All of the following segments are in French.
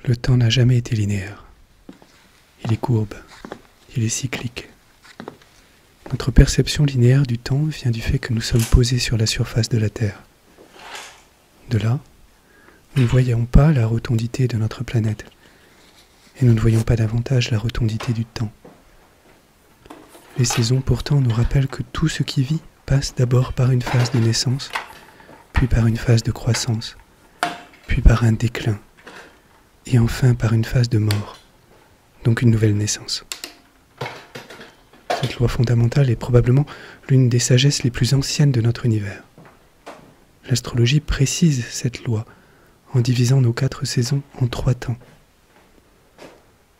Le temps n'a jamais été linéaire. Il est courbe, il est cyclique. Notre perception linéaire du temps vient du fait que nous sommes posés sur la surface de la Terre. De là, nous ne voyons pas la rotondité de notre planète, et nous ne voyons pas davantage la rotondité du temps. Les saisons pourtant nous rappellent que tout ce qui vit passe d'abord par une phase de naissance, puis par une phase de croissance, puis par un déclin, et enfin par une phase de mort, donc une nouvelle naissance. Cette loi fondamentale est probablement l'une des sagesses les plus anciennes de notre univers. L'astrologie précise cette loi en divisant nos 4 saisons en 3 temps.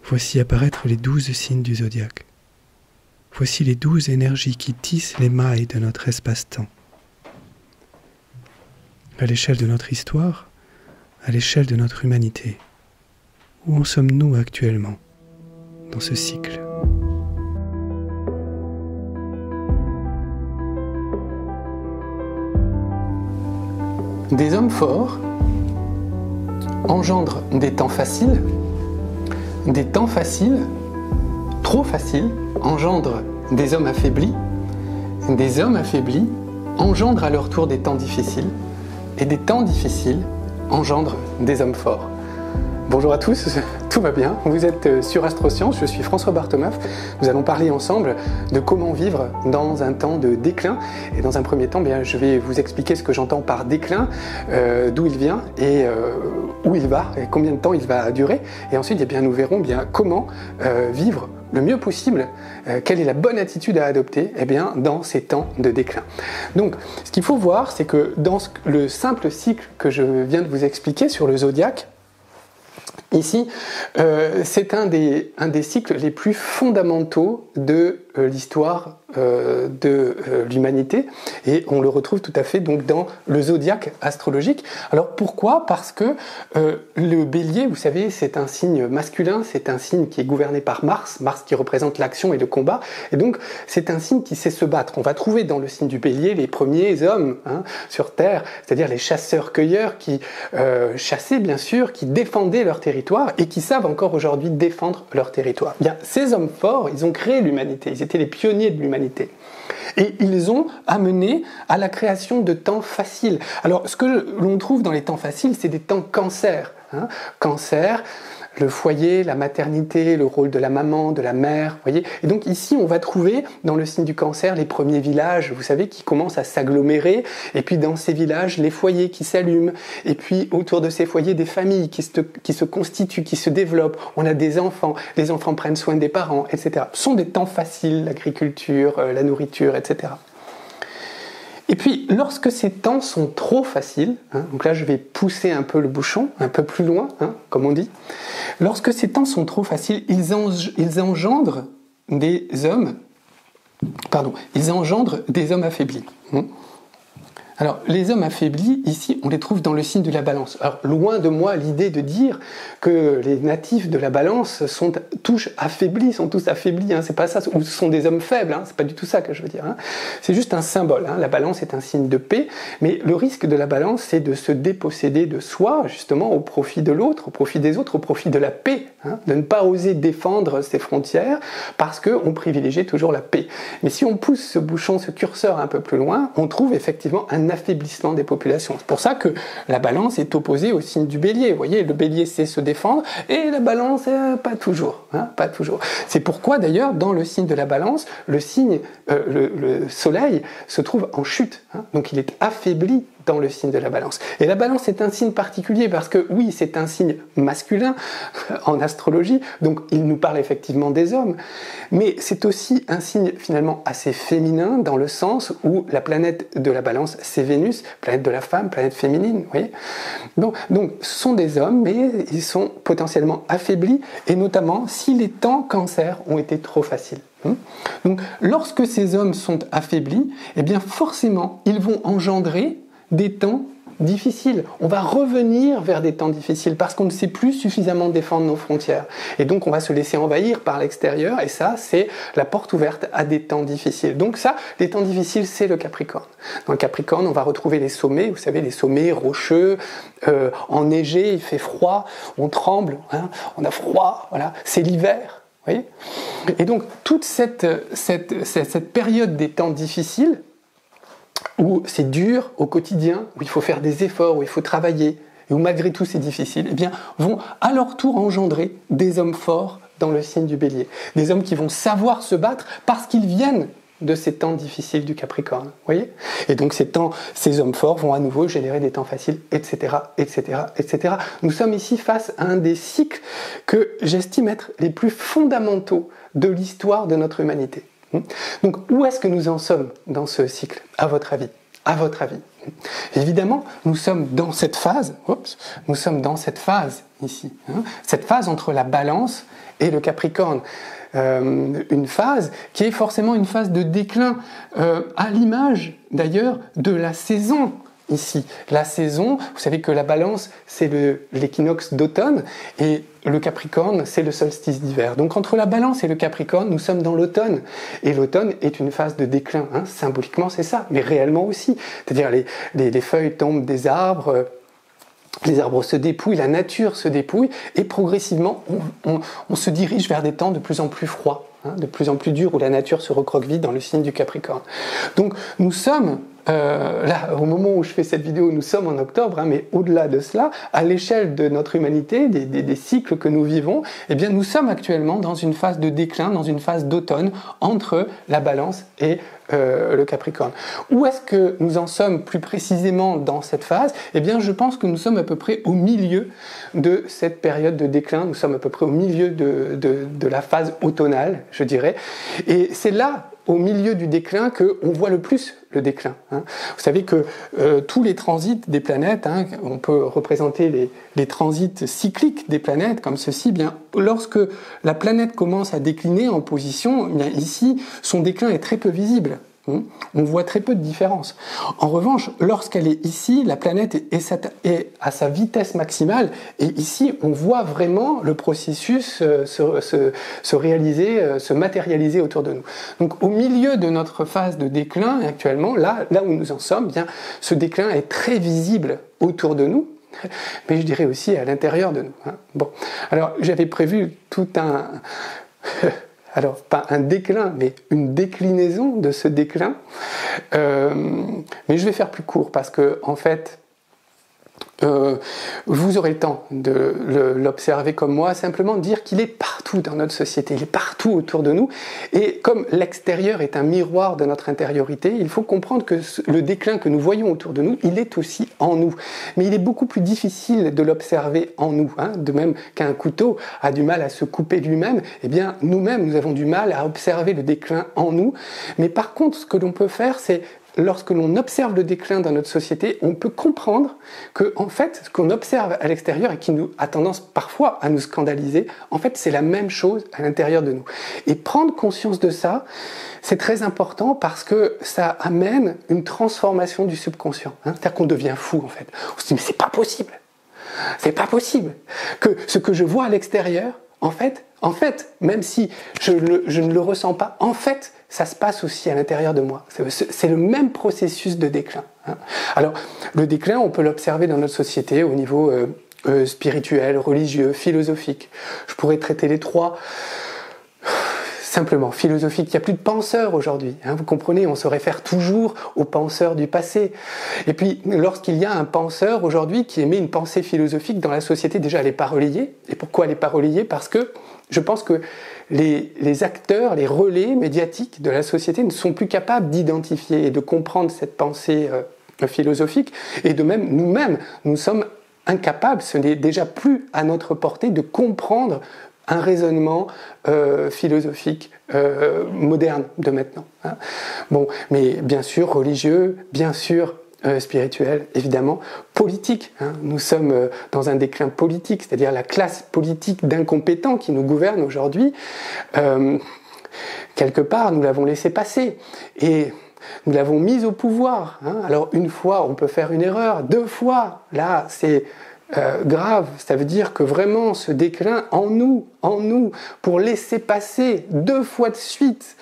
Voici apparaître les 12 signes du zodiaque. Voici les 12 énergies qui tissent les mailles de notre espace-temps. À l'échelle de notre histoire, à l'échelle de notre humanité, où en sommes-nous actuellement dans ce cycle ? Des hommes forts engendrent des temps faciles trop faciles, engendrent des hommes affaiblis engendrent à leur tour des temps difficiles, et des temps difficiles engendrent des hommes forts. Bonjour à tous, tout va bien, vous êtes sur Astroscience, je suis François Bartomeuf. Nous allons parler ensemble de comment vivre dans un temps de déclin. Et dans un premier temps, je vais vous expliquer ce que j'entends par déclin, d'où il vient et où il va, et combien de temps il va durer. Et ensuite, nous verrons comment vivre le mieux possible, quelle est la bonne attitude à adopter dans ces temps de déclin. Donc, ce qu'il faut voir, c'est que dans le simple cycle que je viens de vous expliquer sur le zodiaque, ici, c'est un des cycles les plus fondamentaux de l'histoire de l'humanité, et on le retrouve tout à fait donc dans le zodiaque astrologique. Alors pourquoi ? Parce que le bélier, vous savez, c'est un signe masculin, c'est un signe qui est gouverné par Mars qui représente l'action et le combat, et donc c'est un signe qui sait se battre. On va trouver dans le signe du bélier les premiers hommes sur Terre, c'est-à-dire les chasseurs-cueilleurs qui chassaient bien sûr, qui défendaient leur territoire et qui savent encore aujourd'hui défendre leur territoire. Ces hommes forts, ils ont créé l'humanité, ils étaient les pionniers de l'humanité. Et ils ont amené à la création de temps faciles. Alors, ce que l'on trouve dans les temps faciles, c'est des temps cancer. Cancer, le foyer, la maternité, le rôle de la maman, de la mère, voyez. Et donc ici, on va trouver dans le signe du cancer les premiers villages, vous savez, qui commencent à s'agglomérer. Et puis dans ces villages, les foyers qui s'allument. Et puis autour de ces foyers, des familles qui se constituent, qui se développent. On a des enfants, les enfants prennent soin des parents, etc. Ce sont des temps faciles, l'agriculture, la nourriture, etc. Et puis, lorsque ces temps sont trop faciles, donc là je vais pousser un peu le bouchon, un peu plus loin, comme on dit, lorsque ces temps sont trop faciles, ils engendrent des hommes affaiblis. Alors, les hommes affaiblis, ici, on les trouve dans le signe de la Balance. Alors, loin de moi l'idée de dire que les natifs de la Balance sont tous affaiblis, c'est pas ça, ou ce sont des hommes faibles, c'est pas du tout ça que je veux dire. C'est juste un symbole, la Balance est un signe de paix, mais le risque de la Balance, c'est de se déposséder de soi, justement, au profit de l'autre, au profit des autres, au profit de la paix, de ne pas oser défendre ses frontières, parce qu'on privilégie toujours la paix. Mais si on pousse ce bouchon, ce curseur un peu plus loin, on trouve effectivement un affaiblissement des populations. C'est pour ça que la Balance est opposée au signe du Bélier. Vous voyez, le Bélier sait se défendre et la Balance, pas toujours. Pas toujours. C'est pourquoi d'ailleurs, dans le signe de la Balance, le Soleil se trouve en chute. Donc il est affaibli dans le signe de la Balance. Et la Balance est un signe particulier parce que oui, c'est un signe masculin en astrologie, donc il nous parle effectivement des hommes, mais c'est aussi un signe finalement assez féminin dans le sens où la planète de la Balance, c'est Vénus, planète de la femme, planète féminine, vous voyez. Donc ce sont des hommes, mais ils sont potentiellement affaiblis, et notamment si les temps cancer ont été trop faciles. Donc lorsque ces hommes sont affaiblis, forcément ils vont engendrer des temps difficiles. On va revenir vers des temps difficiles parce qu'on ne sait plus suffisamment défendre nos frontières. Et donc on va se laisser envahir par l'extérieur, et ça, c'est la porte ouverte à des temps difficiles. Donc ça, les temps difficiles, c'est le Capricorne. Dans le Capricorne, on va retrouver les sommets, vous savez, les sommets rocheux, enneigés, il fait froid, on tremble, hein, on a froid, voilà, c'est l'hiver. Voyez ? Et donc toute cette période des temps difficiles, où c'est dur au quotidien, où il faut faire des efforts, où il faut travailler, et où malgré tout c'est difficile, eh bien, vont à leur tour engendrer des hommes forts dans le signe du Bélier. Des hommes qui vont savoir se battre parce qu'ils viennent de ces temps difficiles du Capricorne. Voyez ? Et donc ces hommes forts vont à nouveau générer des temps faciles, etc., etc., etc. Nous sommes ici face à un des cycles que j'estime être les plus fondamentaux de l'histoire de notre humanité. Donc, où est-ce que nous en sommes dans ce cycle, à votre avis ? À votre avis ? Évidemment, nous sommes dans cette phase, ici, hein, cette phase entre la Balance et le Capricorne. Une phase qui est forcément une phase de déclin, à l'image d'ailleurs de la saison. Ici, la saison, vous savez que la Balance, c'est l'équinoxe d'automne, et le Capricorne, c'est le solstice d'hiver. Donc entre la Balance et le Capricorne, nous sommes dans l'automne. Et l'automne est une phase de déclin. Hein. Symboliquement, c'est ça, mais réellement aussi. C'est-à-dire les feuilles tombent des arbres, les arbres se dépouillent, la nature se dépouille, et progressivement, on se dirige vers des temps de plus en plus froids, hein, de plus en plus durs, où la nature se recroqueville dans le signe du Capricorne. Donc nous sommes... là, au moment où je fais cette vidéo, nous sommes en octobre, hein, mais au-delà de cela, à l'échelle de notre humanité, des cycles que nous vivons, eh bien, nous sommes actuellement dans une phase de déclin, dans une phase d'automne, entre la Balance et le Capricorne. Où est-ce que nous en sommes plus précisément dans cette phase ? Eh bien, je pense que nous sommes à peu près au milieu de cette période de déclin, nous sommes à peu près au milieu de la phase automnale, je dirais, et c'est là, au milieu du déclin, qu'on voit le plus le déclin. Hein. Vous savez que tous les transits des planètes, hein, on peut représenter les transits cycliques des planètes comme ceci, bien, lorsque la planète commence à décliner en position, bien, ici, son déclin est très peu visible. On voit très peu de différence. En revanche, lorsqu'elle est ici, la planète est à sa vitesse maximale, et ici, on voit vraiment le processus se réaliser, se matérialiser autour de nous. Donc, au milieu de notre phase de déclin, actuellement, là où nous en sommes, bien, ce déclin est très visible autour de nous, mais je dirais aussi à l'intérieur de nous. Hein. Bon, alors j'avais prévu tout un... Alors, pas un déclin, mais une déclinaison de ce déclin. Mais je vais faire plus court parce que, en fait, vous aurez le temps de l'observer comme moi, simplement dire qu'il est partout dans notre société, il est partout autour de nous, et comme l'extérieur est un miroir de notre intériorité, il faut comprendre que le déclin que nous voyons autour de nous, il est aussi en nous, mais il est beaucoup plus difficile de l'observer en nous, hein, de même qu'un couteau a du mal à se couper lui-même, eh bien nous-mêmes nous avons du mal à observer le déclin en nous, mais par contre ce que l'on peut faire, c'est lorsque l'on observe le déclin dans notre société, on peut comprendre que, en fait, ce qu'on observe à l'extérieur et qui a tendance parfois à nous scandaliser, en fait, c'est la même chose à l'intérieur de nous. Et prendre conscience de ça, c'est très important parce que ça amène une transformation du subconscient. Hein. C'est-à-dire qu'on devient fou, en fait. On se dit, mais c'est pas possible. C'est pas possible que ce que je vois à l'extérieur, en fait, même si je ne le ressens pas, en fait, ça se passe aussi à l'intérieur de moi. C'est le même processus de déclin. Hein. Alors, le déclin, on peut l'observer dans notre société au niveau spirituel, religieux, philosophique. Je pourrais traiter les trois. Simplement, philosophique. Il n'y a plus de penseurs aujourd'hui. Hein, vous comprenez, on se réfère toujours aux penseurs du passé. Et puis, lorsqu'il y a un penseur aujourd'hui qui émet une pensée philosophique dans la société, déjà, elle n'est pas relayée. Et pourquoi elle n'est pas relayée ? Parce que je pense que les acteurs, les relais médiatiques de la société ne sont plus capables d'identifier et de comprendre cette pensée philosophique. Et de même, nous-mêmes, nous sommes incapables, ce n'est déjà plus à notre portée de comprendre un raisonnement philosophique moderne de maintenant. Hein. Bon, mais bien sûr religieux, bien sûr spirituel, évidemment, politique. Hein. Nous sommes dans un déclin politique, c'est-à-dire la classe politique d'incompétents qui nous gouverne aujourd'hui. Quelque part, nous l'avons laissé passer. Et nous l'avons mise au pouvoir. Hein. Alors une fois, on peut faire une erreur, 2 fois, là, c'est grave. Ça veut dire que vraiment, ce déclin en nous, pour laisser passer 2 fois de suite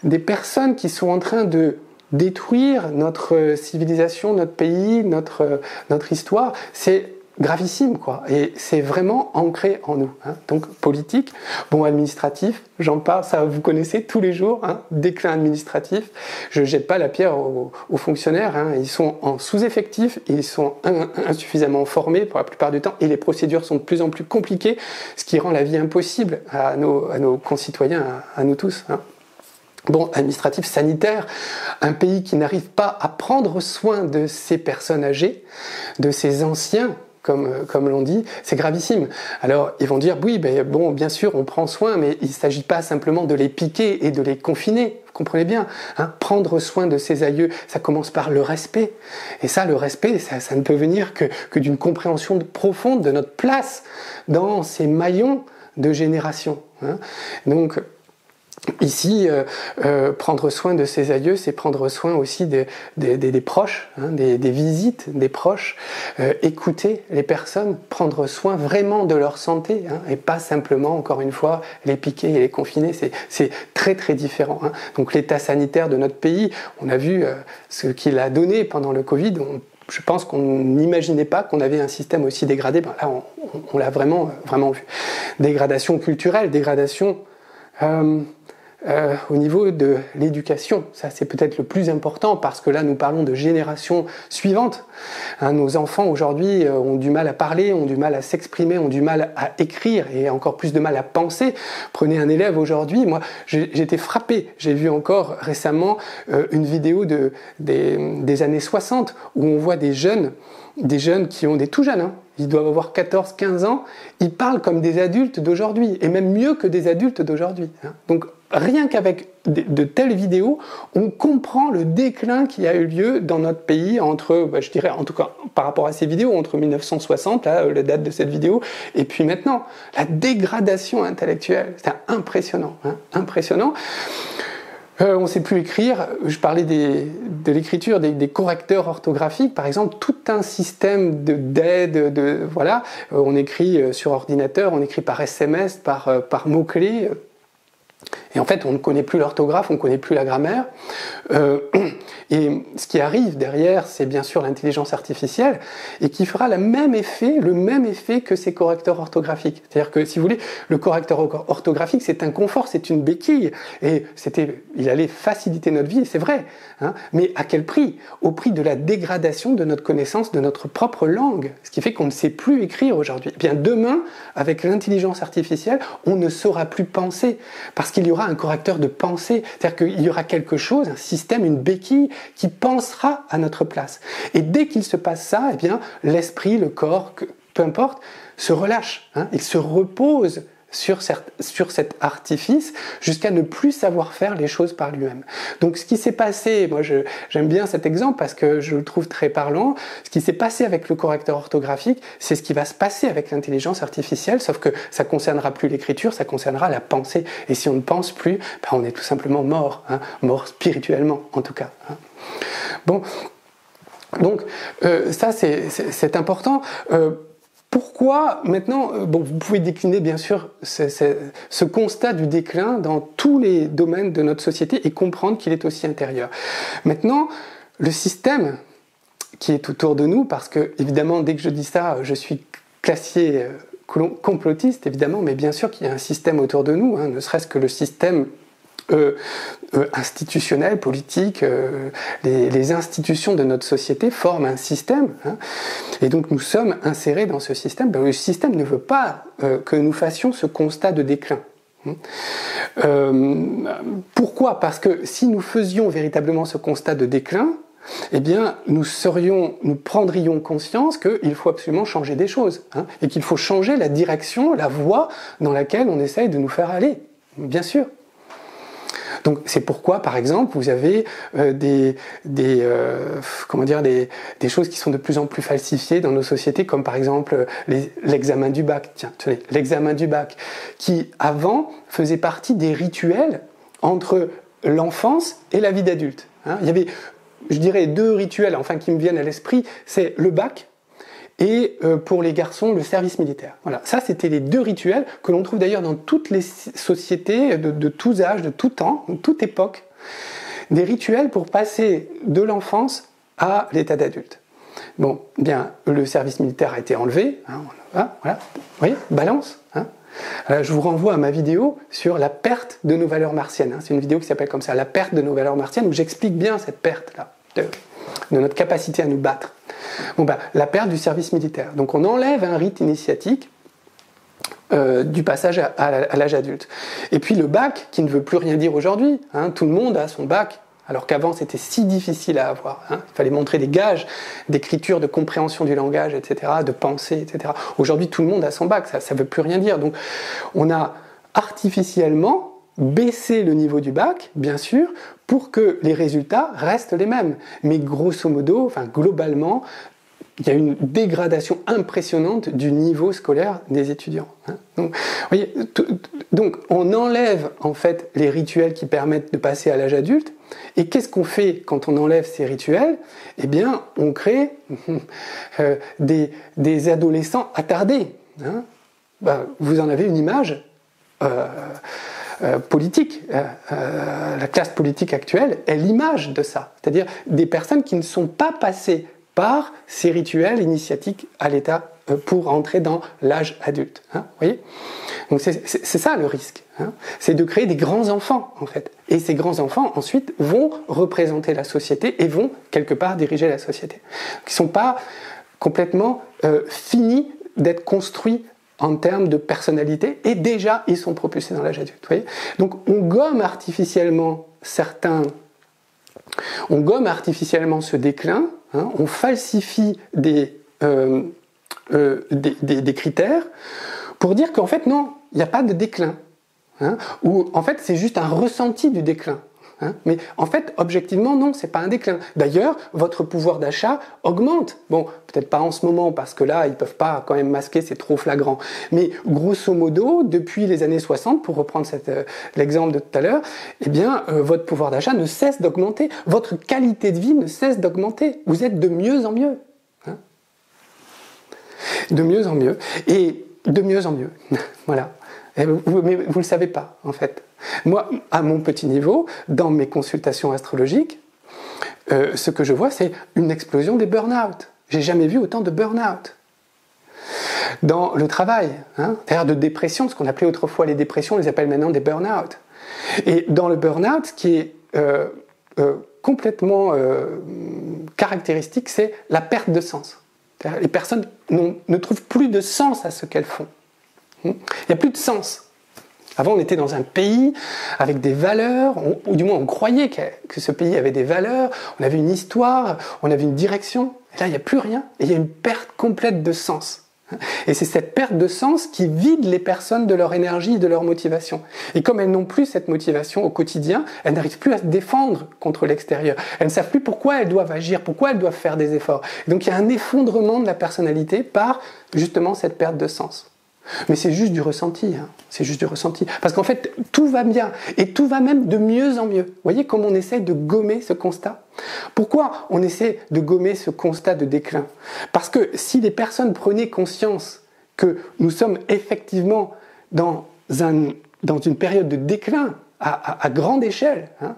des personnes qui sont en train de détruire notre civilisation, notre pays, notre histoire, c'est gravissime, quoi. Et c'est vraiment ancré en nous. Hein. Donc, politique, bon, administratif, j'en parle, ça vous connaissez tous les jours, hein, déclin administratif. Je ne jette pas la pierre aux fonctionnaires, hein. Ils sont en sous-effectif, ils sont insuffisamment formés pour la plupart du temps, et les procédures sont de plus en plus compliquées, ce qui rend la vie impossible à nos concitoyens, à nous tous. Hein. Bon, administratif, sanitaire, un pays qui n'arrive pas à prendre soin de ses personnes âgées, de ses anciens, comme l'on dit, c'est gravissime. Alors, ils vont dire, oui, ben, bon, bien sûr, on prend soin, mais il ne s'agit pas simplement de les piquer et de les confiner. Vous comprenez bien, hein, prendre soin de ses aïeux, ça commence par le respect. Et ça, le respect, ça ne peut venir que d'une compréhension profonde de notre place dans ces maillons de génération. Hein. Donc, ici, prendre soin de ses aïeux, c'est prendre soin aussi des proches, hein, des visites des proches, écouter les personnes, prendre soin vraiment de leur santé, hein, et pas simplement, encore une fois, les piquer et les confiner, c'est très très différent. Hein. Donc l'état sanitaire de notre pays, on a vu ce qu'il a donné pendant le Covid, je pense qu'on n'imaginait pas qu'on avait un système aussi dégradé, ben là on l'a vraiment vu. Dégradation culturelle, dégradation... au niveau de l'éducation, ça c'est peut-être le plus important parce que là nous parlons de générations suivantes. Hein, nos enfants aujourd'hui ont du mal à parler, ont du mal à s'exprimer, ont du mal à écrire et encore plus de mal à penser. Prenez un élève aujourd'hui, moi j'étais frappé, j'ai vu encore récemment une vidéo des années 60 où on voit des jeunes qui ont des tout jeunes, hein, ils doivent avoir 14, 15 ans, ils parlent comme des adultes d'aujourd'hui, et même mieux que des adultes d'aujourd'hui. Hein. Donc rien qu'avec de telles vidéos, on comprend le déclin qui a eu lieu dans notre pays entre, je dirais en tout cas par rapport à ces vidéos, entre 1960, là, la date de cette vidéo, et puis maintenant, la dégradation intellectuelle, c'est impressionnant, hein, impressionnant. On ne sait plus écrire, je parlais de l'écriture, des correcteurs orthographiques, par exemple, tout un système d'aide, voilà, on écrit sur ordinateur, on écrit par SMS, par mots-clés, et en fait on ne connaît plus l'orthographe, on ne connaît plus la grammaire, et ce qui arrive derrière, c'est bien sûr l'intelligence artificielle, et qui fera le même effet que ces correcteurs orthographiques. C'est-à-dire que, si vous voulez, le correcteur orthographique, c'est un confort, c'est une béquille, et il allait faciliter notre vie, et c'est vrai, hein, mais à quel prix? Au prix de la dégradation de notre connaissance de notre propre langue, ce qui fait qu'on ne sait plus écrire aujourd'hui. Eh bien demain, avec l'intelligence artificielle, on ne saura plus penser, parce qu'il y aura un correcteur de pensée, c'est-à-dire qu'il y aura quelque chose, un système, une béquille qui pensera à notre place. Et dès qu'il se passe ça, eh bien, l'esprit, le corps, peu importe, se relâche, hein, il se repose sur cet artifice jusqu'à ne plus savoir faire les choses par lui-même. Donc ce qui s'est passé, moi j'aime bien cet exemple parce que je le trouve très parlant, ce qui s'est passé avec le correcteur orthographique, c'est ce qui va se passer avec l'intelligence artificielle, sauf que ça ne concernera plus l'écriture, ça concernera la pensée. Et si on ne pense plus, ben on est tout simplement mort, hein, mort spirituellement en tout cas. Hein. Bon, donc ça c'est important. Pourquoi maintenant, bon, vous pouvez décliner bien sûr ce constat du déclin dans tous les domaines de notre société et comprendre qu'il est aussi intérieur. Maintenant, le système qui est autour de nous, parce que évidemment dès que je dis ça, je suis classier complotiste évidemment, mais bien sûr qu'il y a un système autour de nous, hein, ne serait-ce que le système institutionnel, politique, les institutions de notre société forment un système, hein, et donc nous sommes insérés dans ce système. Ben, le système ne veut pas que nous fassions ce constat de déclin. Pourquoi? Parce que si nous faisions véritablement ce constat de déclin, eh bien, nous prendrions conscience qu'il faut absolument changer des choses, hein, et qu'il faut changer la direction, la voie dans laquelle on essaye de nous faire aller, bien sûr. Donc c'est pourquoi, par exemple, vous avez des choses qui sont de plus en plus falsifiées dans nos sociétés, comme par exemple l'examen du bac. Tiens, tenez, l'examen du bac, qui avant faisait partie des rituels entre l'enfance et la vie d'adulte. hein. Il y avait, je dirais, 2 rituels enfin, qui me viennent à l'esprit, c'est le bac et pour les garçons, le service militaire. Voilà, ça c'était les 2 rituels que l'on trouve d'ailleurs dans toutes les sociétés de tous âges, de tout temps, de toute époque. Des rituels pour passer de l'enfance à l'état d'adulte. Bon, bien, le service militaire a été enlevé, hein, voilà, vous voyez, balance. Hein. Je vous renvoie à ma vidéo sur la perte de nos valeurs martiennes. Hein. C'est une vidéo qui s'appelle comme ça, la perte de nos valeurs martiennes, où j'explique bien cette perte-là, de notre capacité à nous battre. Bon, ben, la perte du service militaire. Donc on enlève un rite initiatique du passage à l'âge adulte. Et puis le bac, qui ne veut plus rien dire aujourd'hui, hein, tout le monde a son bac, alors qu'avant c'était si difficile à avoir. Hein. Il fallait montrer des gages d'écriture, de compréhension du langage, etc., de pensée, etc. Aujourd'hui tout le monde a son bac, ça ne veut plus rien dire. Donc on a artificiellement baissé le niveau du bac, bien sûr, pour que les résultats restent les mêmes. Mais grosso modo, enfin globalement, il y a une dégradation impressionnante du niveau scolaire des étudiants. Hein. Donc, vous voyez, donc, on enlève en fait les rituels qui permettent de passer à l'âge adulte. Et qu'est-ce qu'on fait quand on enlève ces rituels? Eh bien, on crée des adolescents attardés. Hein. Ben, vous en avez une image politique. La classe politique actuelle est l'image de ça. C'est-à-dire des personnes qui ne sont pas passées par ces rituels initiatiques à l'état pour entrer dans l'âge adulte. Hein, vous voyez? Donc c'est ça le risque. Hein, c'est de créer des grands enfants en fait. Et ces grands enfants ensuite vont représenter la société et vont quelque part diriger la société. Ils ne sont pas complètement finis d'être construits en termes de personnalité et déjà ils sont propulsés dans l'âge adulte. Vous voyez? Donc on gomme artificiellement ce déclin. Hein, on falsifie des critères pour dire qu'en fait non, il n'y a pas de déclin, hein, ou en fait c'est juste un ressenti du déclin. Hein, mais en fait, objectivement, non, c'est pas un déclin. D'ailleurs, votre pouvoir d'achat augmente. Bon, peut-être pas en ce moment, parce que là, ils peuvent pas quand même masquer, c'est trop flagrant. Mais grosso modo, depuis les années 60, pour reprendre l'exemple de tout à l'heure, eh bien, votre pouvoir d'achat ne cesse d'augmenter. Votre qualité de vie ne cesse d'augmenter. Vous êtes de mieux en mieux. Hein, de mieux en mieux. Et de mieux en mieux. Voilà. Mais vous ne le savez pas, en fait. Moi, à mon petit niveau, dans mes consultations astrologiques, ce que je vois, c'est une explosion des burn-out. J'ai jamais vu autant de burn-out. Dans le travail, hein, c'est-à-dire de dépression, ce qu'on appelait autrefois les dépressions, on les appelle maintenant des burn-out. Et dans le burn-out, ce qui est complètement caractéristique, c'est la perte de sens. Les personnes ne trouvent plus de sens à ce qu'elles font. Il n'y a plus de sens. Avant, on était dans un pays avec des valeurs, ou du moins on croyait que ce pays avait des valeurs, on avait une histoire, on avait une direction. Et là, il n'y a plus rien, et il y a une perte complète de sens. Et c'est cette perte de sens qui vide les personnes de leur énergie et de leur motivation. Et comme elles n'ont plus cette motivation au quotidien, elles n'arrivent plus à se défendre contre l'extérieur. Elles ne savent plus pourquoi elles doivent agir, pourquoi elles doivent faire des efforts. Et donc il y a un effondrement de la personnalité par justement cette perte de sens. Mais c'est juste du ressenti, hein. C'est juste du ressenti. Parce qu'en fait, tout va bien, et tout va même de mieux en mieux. Vous voyez comment on essaie de gommer ce constat? Pourquoi on essaie de gommer ce constat de déclin? Parce que si les personnes prenaient conscience que nous sommes effectivement dans une période de déclin à grande échelle, hein,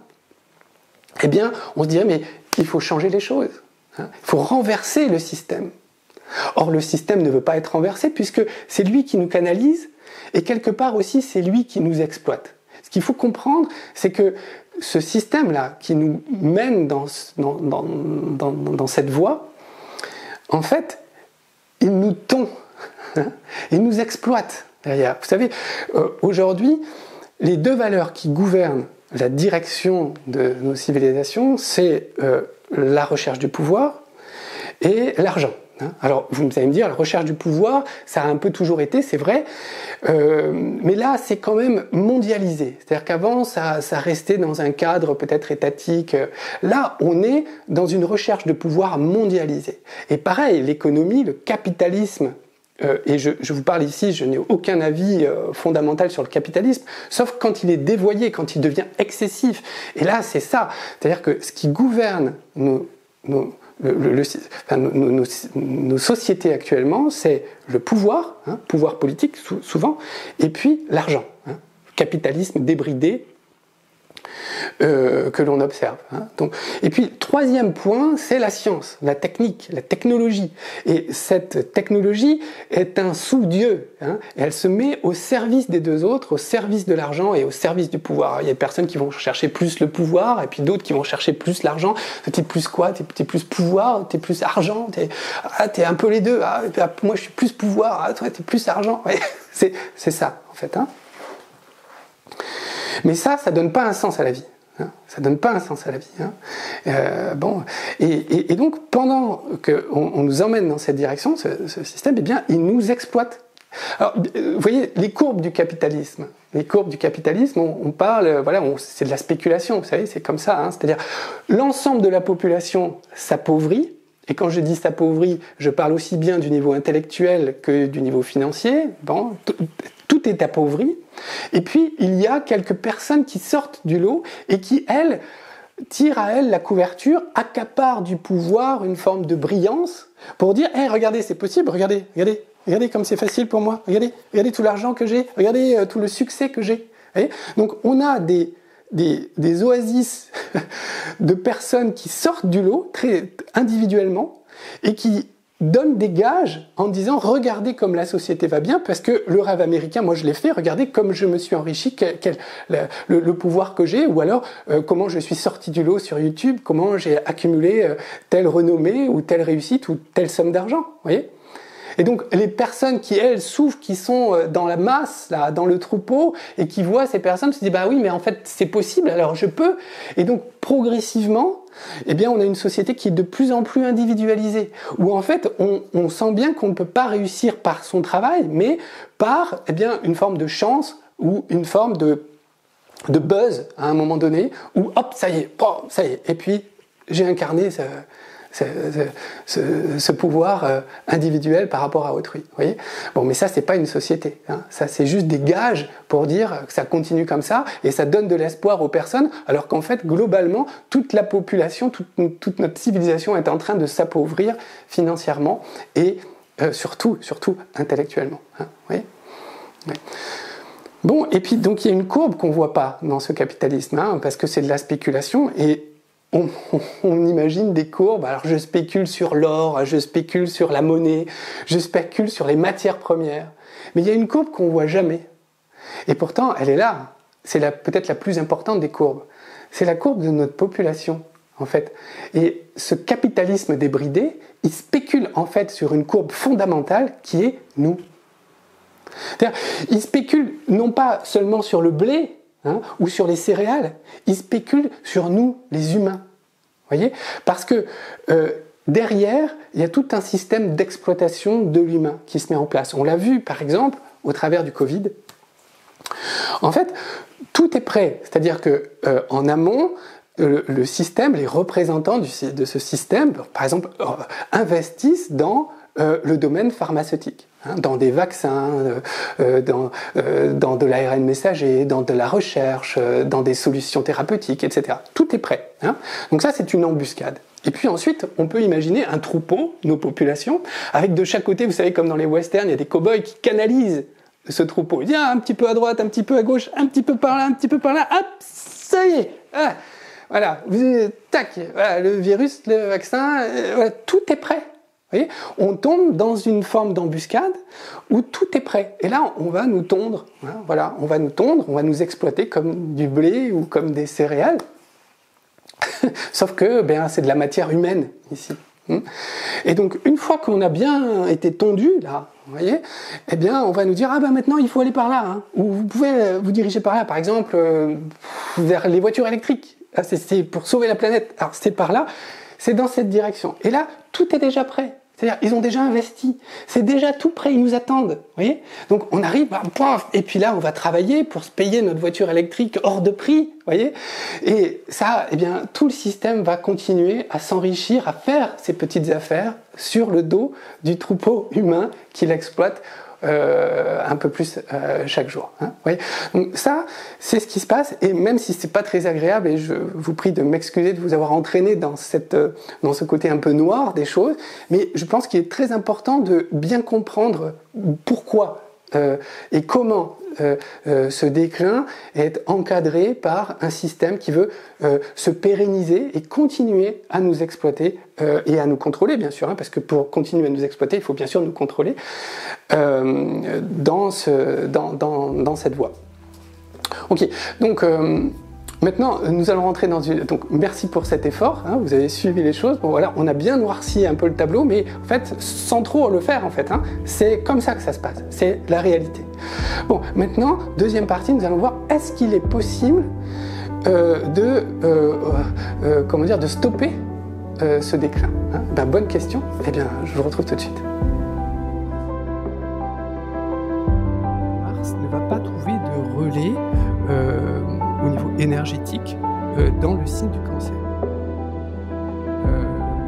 eh bien, on se dirait, mais il faut changer les choses. Hein. Il faut renverser le système. Or, le système ne veut pas être renversé puisque c'est lui qui nous canalise et quelque part aussi c'est lui qui nous exploite. Ce qu'il faut comprendre, c'est que ce système-là qui nous mène dans cette voie, en fait, il nous tond, hein, il nous exploite derrière. Vous savez, aujourd'hui, les 2 valeurs qui gouvernent la direction de nos civilisations, c'est la recherche du pouvoir et l'argent. Alors, vous allez me dire, la recherche du pouvoir, ça a un peu toujours été, c'est vrai, mais là, c'est quand même mondialisé. C'est-à-dire qu'avant, ça restait dans un cadre peut-être étatique. Là, on est dans une recherche de pouvoir mondialisée. Et pareil, l'économie, le capitalisme et je vous parle ici, je n'ai aucun avis fondamental sur le capitalisme, sauf quand il est dévoyé, quand il devient excessif. Et là, c'est ça. C'est-à-dire que ce qui gouverne nos sociétés actuellement, c'est le pouvoir, pouvoir politique souvent, et puis l'argent. Capitalisme débridé que l'on observe. Donc, et puis, troisième point, c'est la science, la technique, la technologie. Et cette technologie est un sous-dieu. Et elle se met au service des deux autres, au service de l'argent et au service du pouvoir. Il y a des personnes qui vont chercher plus le pouvoir, et puis d'autres qui vont chercher plus l'argent. T'es plus quoi? T'es plus pouvoir? T'es plus argent? T'es un peu les deux. Moi, je suis plus pouvoir. Toi, t'es plus argent. Ouais, c'est ça, en fait. Mais ça donne pas un sens à la vie. Ça donne pas un sens à la vie. Et donc, pendant qu'on nous emmène dans cette direction, ce système, eh bien, il nous exploite. Alors, vous voyez, les courbes du capitalisme. On parle, c'est de la spéculation, vous savez, c'est comme ça. C'est-à-dire, l'ensemble de la population s'appauvrit. Et quand je dis s'appauvrit, je parle aussi bien du niveau intellectuel que du niveau financier. Bon, tout est appauvri. Et puis, il y a quelques personnes qui sortent du lot et qui, elles, tirent à elles la couverture, accaparent du pouvoir, une forme de brillance, pour dire « Hey, regardez, c'est possible, regardez comme c'est facile pour moi, regardez tout l'argent que j'ai, regardez tout le succès que j'ai. » Donc, on a des oasis de personnes qui sortent du lot, très individuellement, et qui donne des gages en disant « Regardez comme la société va bien », parce que le rêve américain, moi je l'ai fait, regardez comme je me suis enrichi, le pouvoir que j'ai, ou alors comment je suis sorti du lot sur YouTube, comment j'ai accumulé telle renommée, ou telle réussite, ou telle somme d'argent, vous voyez ? Et donc, les personnes qui, elles, souffrent, qui sont dans la masse, là, dans le troupeau, et qui voient ces personnes, se disent « Bah oui, mais en fait, c'est possible, alors je peux ». Et donc, progressivement, eh bien, on a une société qui est de plus en plus individualisée, où en fait, on sent bien qu'on ne peut pas réussir par son travail, mais par, eh bien, une forme de chance, ou une forme de buzz, à un moment donné, où hop, ça y est, et puis, j'ai incarné ce pouvoir individuel par rapport à autrui. Vous voyez ? Bon, mais ça, c'est pas une société. Ça, c'est juste des gages pour dire que ça continue comme ça, et ça donne de l'espoir aux personnes, alors qu'en fait, globalement, toute la population, toute notre civilisation est en train de s'appauvrir financièrement et surtout intellectuellement. Vous voyez ? Ouais. Bon, et puis donc il y a une courbe qu'on voit pas dans ce capitalisme, parce que c'est de la spéculation, et on imagine des courbes. Alors je spécule sur l'or, je spécule sur la monnaie, je spécule sur les matières premières. Mais il y a une courbe qu'on voit jamais. Et pourtant, elle est là. C'est peut-être la plus importante des courbes. C'est la courbe de notre population, en fait. Et ce capitalisme débridé, il spécule en fait sur une courbe fondamentale qui est nous. C'est-à-dire, il spécule non pas seulement sur le blé, ou sur les céréales, ils spéculent sur nous, les humains. Voyez ? Parce que derrière, il y a tout un système d'exploitation de l'humain qui se met en place. On l'a vu, par exemple, au travers du Covid. En fait, tout est prêt. C'est-à-dire que en amont, le système, les représentants de ce système, par exemple, investissent dans le domaine pharmaceutique. Dans des vaccins, dans de l'ARN messager, dans de la recherche, dans des solutions thérapeutiques, etc. Tout est prêt. Donc ça, c'est une embuscade. Et puis ensuite, on peut imaginer un troupeau, nos populations, avec de chaque côté, vous savez, comme dans les westerns, il y a des cow-boys qui canalisent ce troupeau. Il y a un petit peu à droite, un petit peu à gauche, un petit peu par là, hop, ça y est. Voilà, tac, voilà, le virus, le vaccin, voilà, tout est prêt. Vous voyez, on tombe dans une forme d'embuscade où tout est prêt. Et là, on va nous tondre. Voilà, on va nous exploiter comme du blé ou comme des céréales. Sauf que c'est de la matière humaine ici. Et donc, une fois qu'on a bien été tondu, là, vous voyez, eh bien, on va nous dire, maintenant, il faut aller par là. Ou vous pouvez vous diriger par là, par exemple, vers les voitures électriques. C'est pour sauver la planète. Alors, c'est par là. C'est dans cette direction. Et là, tout est déjà prêt. C'est-à-dire, ils ont déjà investi. C'est déjà tout prêt, ils nous attendent. Vous voyez? Donc, on arrive, et puis là, on va travailler pour se payer notre voiture électrique hors de prix. Vous voyez? Et ça, eh bien, tout le système va continuer à s'enrichir, à faire ces petites affaires sur le dos du troupeau humain qui l'exploite un peu plus chaque jour. Hein, vous voyez. Donc ça, c'est ce qui se passe, et même si c'est pas très agréable, et je vous prie de m'excuser de vous avoir entraîné dans ce côté un peu noir des choses, mais je pense qu'il est très important de bien comprendre pourquoi et comment ce déclin est encadré par un système qui veut se pérenniser et continuer à nous exploiter et à nous contrôler, bien sûr, hein, parce que pour continuer à nous exploiter, il faut bien sûr nous contrôler dans cette voie. Ok, donc maintenant, nous allons rentrer dans une... Donc, merci pour cet effort, hein, vous avez suivi les choses. Bon, voilà, on a bien noirci un peu le tableau, mais en fait, sans trop le faire, en fait. Hein, c'est comme ça que ça se passe, c'est la réalité. Bon, maintenant, deuxième partie, nous allons voir, est-ce qu'il est possible de stopper ce déclin, hein? Ben, bonne question, eh bien, je vous retrouve tout de suite. Mars ne va pas trouver de relais au niveau énergétique dans le signe du cancer.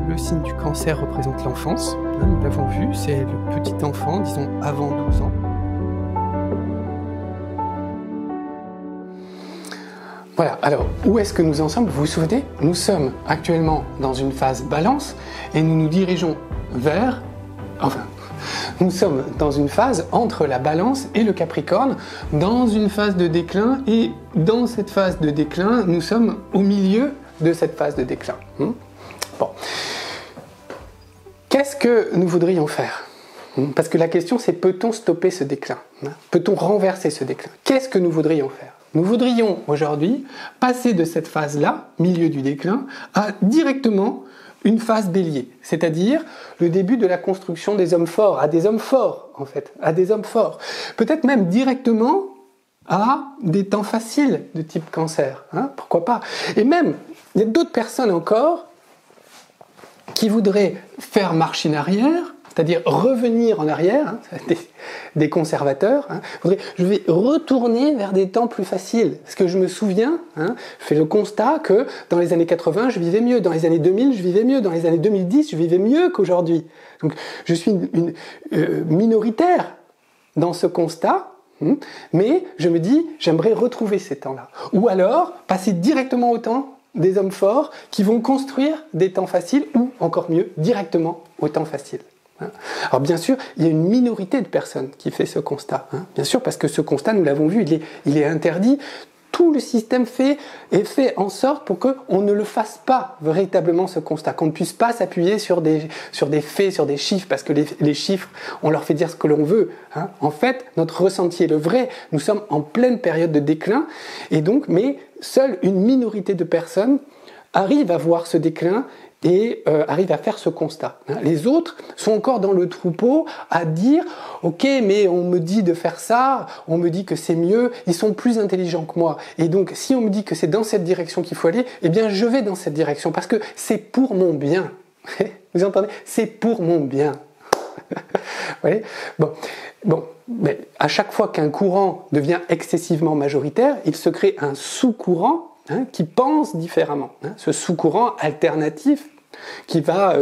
Le signe du cancer représente l'enfance, hein, nous l'avons vu, c'est le petit enfant, disons avant 12 ans. Voilà, alors où est-ce que nous en sommes? Vous vous souvenez? Nous sommes actuellement dans une phase balance et nous nous dirigeons vers... Enfin, nous sommes dans une phase entre la balance et le capricorne, dans une phase de déclin, et dans cette phase de déclin, nous sommes au milieu de cette phase de déclin. Bon. Qu'est-ce que nous voudrions faire? Parce que la question c'est, peut-on stopper ce déclin? Peut-on renverser ce déclin? Qu'est-ce que nous voudrions faire? Nous voudrions aujourd'hui passer de cette phase-là, milieu du déclin, à directement une phase bélier, c'est-à-dire le début de la construction des hommes forts, à des hommes forts en fait, à des hommes forts. Peut-être même directement à des temps faciles de type cancer, hein, pourquoi pas. Et même, il y a d'autres personnes encore qui voudraient faire marche en arrière, c'est-à-dire revenir en arrière, hein, des conservateurs, hein, je vais retourner vers des temps plus faciles. Parce que je me souviens, hein, je fais le constat que dans les années 80, je vivais mieux, dans les années 2000, je vivais mieux, dans les années 2010, je vivais mieux qu'aujourd'hui. Donc je suis minoritaire dans ce constat, mais je me dis, j'aimerais retrouver ces temps-là. Ou alors, passer directement au temps des hommes forts qui vont construire des temps faciles, ou encore mieux, directement au temps facile. Alors bien sûr, il y a une minorité de personnes qui fait ce constat. Hein. Bien sûr, parce que ce constat, nous l'avons vu, il est interdit. Tout le système est fait en sorte pour qu'on ne le fasse pas véritablement ce constat, qu'on ne puisse pas s'appuyer sur des faits, sur des chiffres, parce que les chiffres, on leur fait dire ce que l'on veut. Hein. En fait, notre ressenti est le vrai. Nous sommes en pleine période de déclin, et donc, mais seule une minorité de personnes arrive à voir ce déclin et arrive à faire ce constat. Les autres sont encore dans le troupeau à dire « Ok, mais on me dit de faire ça, on me dit que c'est mieux, ils sont plus intelligents que moi. Et donc, si on me dit que c'est dans cette direction qu'il faut aller, eh bien, je vais dans cette direction parce que c'est pour mon bien. » Vous entendez? C'est pour mon bien. Vous voyez? Bon, mais à chaque fois qu'un courant devient excessivement majoritaire, il se crée un sous-courant, hein, qui pense différemment. Hein, ce sous-courant alternatif qui va,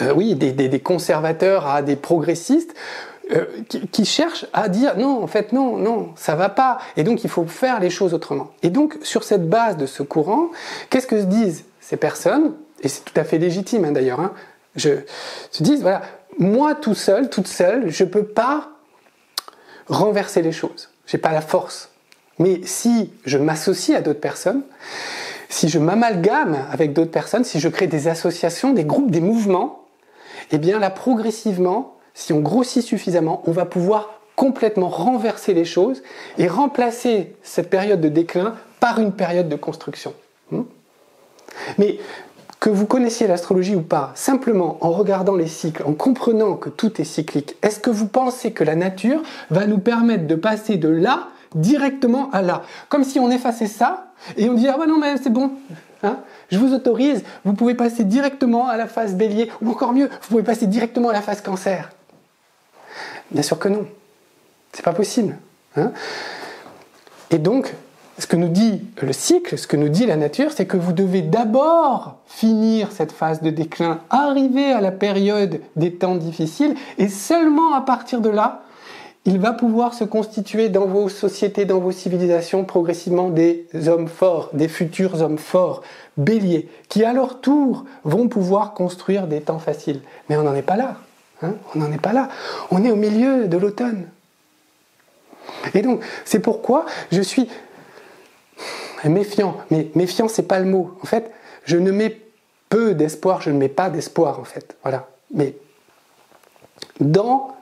des conservateurs à des progressistes, qui cherchent à dire non, en fait non, ça va pas, et donc il faut faire les choses autrement. Et donc sur cette base de ce courant, qu'est-ce que se disent ces personnes? Et c'est tout à fait légitime, hein, d'ailleurs. Hein, se disent voilà, moi tout seul, toute seule, je peux pas renverser les choses. J'ai pas la force. Mais si je m'associe à d'autres personnes, si je m'amalgame avec d'autres personnes, si je crée des associations, des groupes, des mouvements, eh bien là, progressivement, si on grossit suffisamment, on va pouvoir complètement renverser les choses et remplacer cette période de déclin par une période de construction. Mais que vous connaissiez l'astrologie ou pas, simplement en regardant les cycles, en comprenant que tout est cyclique, est-ce que vous pensez que la nature va nous permettre de passer de là directement à là? Comme si on effaçait ça et on dit « Ah bah non mais c'est bon, Hein? Je vous autorise, vous pouvez passer directement à la phase bélier, ou encore mieux, vous pouvez passer directement à la phase cancer. Bien sûr que non. C'est pas possible. Hein? Et donc, ce que nous dit le cycle, ce que nous dit la nature, c'est que vous devez d'abord finir cette phase de déclin, arriver à la période des temps difficiles, et seulement à partir de là, il va pouvoir se constituer dans vos sociétés, dans vos civilisations, progressivement des hommes forts, des futurs hommes forts, béliers, qui à leur tour vont pouvoir construire des temps faciles. Mais on n'en est pas là. Hein, on n'en est pas là. On est au milieu de l'automne. Et donc, c'est pourquoi je suis méfiant. Mais méfiant, c'est pas le mot. En fait, je ne mets peu d'espoir, je ne mets pas d'espoir, en fait. Voilà. Mais dans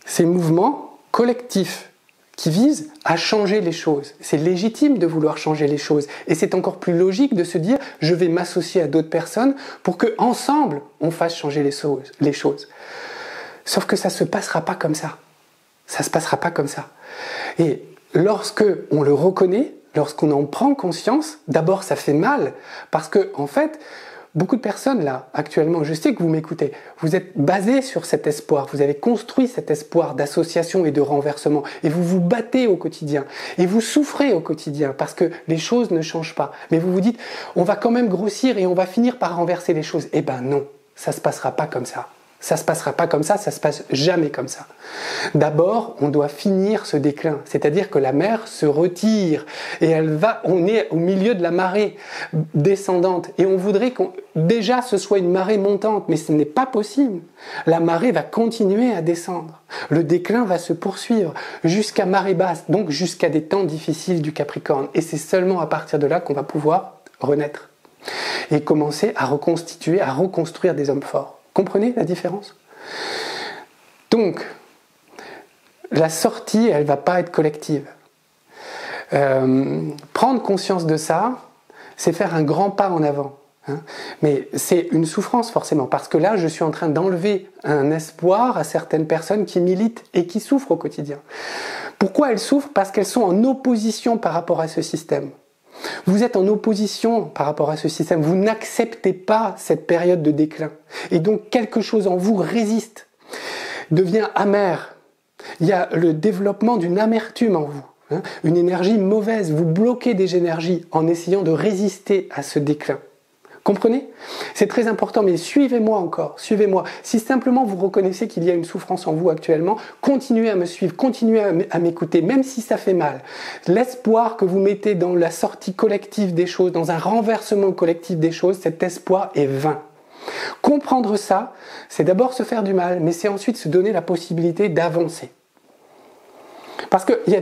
ces mouvements collectifs qui visent à changer les choses. C'est légitime de vouloir changer les choses. Et c'est encore plus logique de se dire, je vais m'associer à d'autres personnes pour qu'ensemble, on fasse changer les choses. Sauf que ça ne se passera pas comme ça. Ça ne se passera pas comme ça. Et lorsque on le reconnaît, lorsqu'on en prend conscience, d'abord ça fait mal, parce que en fait, beaucoup de personnes là, actuellement, je sais que vous m'écoutez, vous êtes basés sur cet espoir, vous avez construit cet espoir d'association et de renversement, et vous vous battez au quotidien, et vous souffrez au quotidien, parce que les choses ne changent pas. Mais vous vous dites, on va quand même grossir et on va finir par renverser les choses. Eh ben non, ça ne se passera pas comme ça. Ça ne se passera pas comme ça se passe jamais comme ça. D'abord, on doit finir ce déclin, c'est-à-dire que la mer se retire et on est au milieu de la marée descendante et on voudrait que déjà ce soit une marée montante, mais ce n'est pas possible. La marée va continuer à descendre. Le déclin va se poursuivre jusqu'à marée basse, donc jusqu'à des temps difficiles du Capricorne. Et c'est seulement à partir de là qu'on va pouvoir renaître et commencer à reconstituer, à reconstruire des hommes forts. Comprenez la différence? Donc, la sortie, elle ne va pas être collective. Prendre conscience de ça, c'est faire un grand pas en avant. Hein. Mais c'est une souffrance forcément, parce que là, je suis en train d'enlever un espoir à certaines personnes qui militent et qui souffrent au quotidien. Pourquoi elles souffrent? Parce qu'elles sont en opposition par rapport à ce système. Vous êtes en opposition par rapport à ce système, vous n'acceptez pas cette période de déclin. Et donc quelque chose en vous résiste, devient amer. Il y a le développement d'une amertume en vous, hein, une énergie mauvaise. Vous bloquez des énergies en essayant de résister à ce déclin. Comprenez? C'est très important, mais suivez-moi encore, suivez-moi. Si simplement vous reconnaissez qu'il y a une souffrance en vous actuellement, continuez à me suivre, continuez à m'écouter, même si ça fait mal. L'espoir que vous mettez dans la sortie collective des choses, dans un renversement collectif des choses, cet espoir est vain. Comprendre ça, c'est d'abord se faire du mal, mais c'est ensuite se donner la possibilité d'avancer. Parce qu'il y a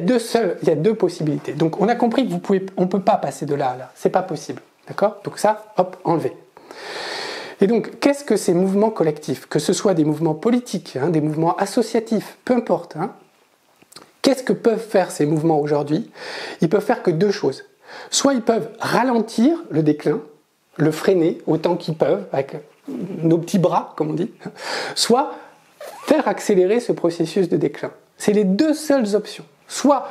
deux possibilités. Donc on a compris on ne peut pas passer de là à là, c'est pas possible. D'accord? Donc ça, hop, enlevé. Et donc, qu'est-ce que ces mouvements collectifs? Que ce soit des mouvements politiques, hein, des mouvements associatifs, peu importe. Hein, qu'est-ce que peuvent faire ces mouvements aujourd'hui? Ils peuvent faire que deux choses. Soit ils peuvent ralentir le déclin, le freiner autant qu'ils peuvent, avec nos petits bras, comme on dit, soit faire accélérer ce processus de déclin. C'est les deux seules options. Soit,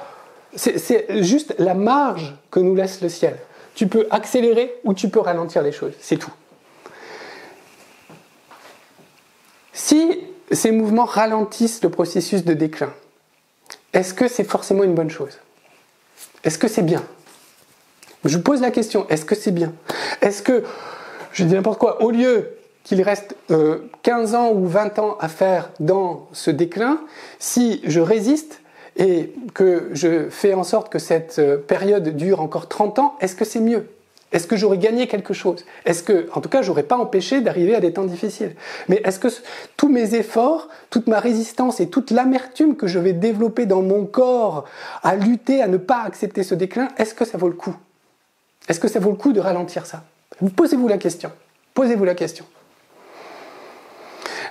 c'est juste la marge que nous laisse le ciel. Tu peux accélérer ou tu peux ralentir les choses, c'est tout. Si ces mouvements ralentissent le processus de déclin, est-ce que c'est forcément une bonne chose? Est-ce que c'est bien? Je vous pose la question, est-ce que c'est bien? Est-ce que, je dis n'importe quoi, au lieu qu'il reste 15 ans ou 20 ans à faire dans ce déclin, si je résiste et que je fais en sorte que cette période dure encore 30 ans, est-ce que c'est mieux? Est-ce que j'aurais gagné quelque chose? Est-ce que, en tout cas, j'aurais pas empêché d'arriver à des temps difficiles? Mais est-ce que tous mes efforts, toute ma résistance et toute l'amertume que je vais développer dans mon corps à lutter, à ne pas accepter ce déclin, est-ce que ça vaut le coup? Est-ce que ça vaut le coup de ralentir ça? Posez-vous la question. Posez-vous la question.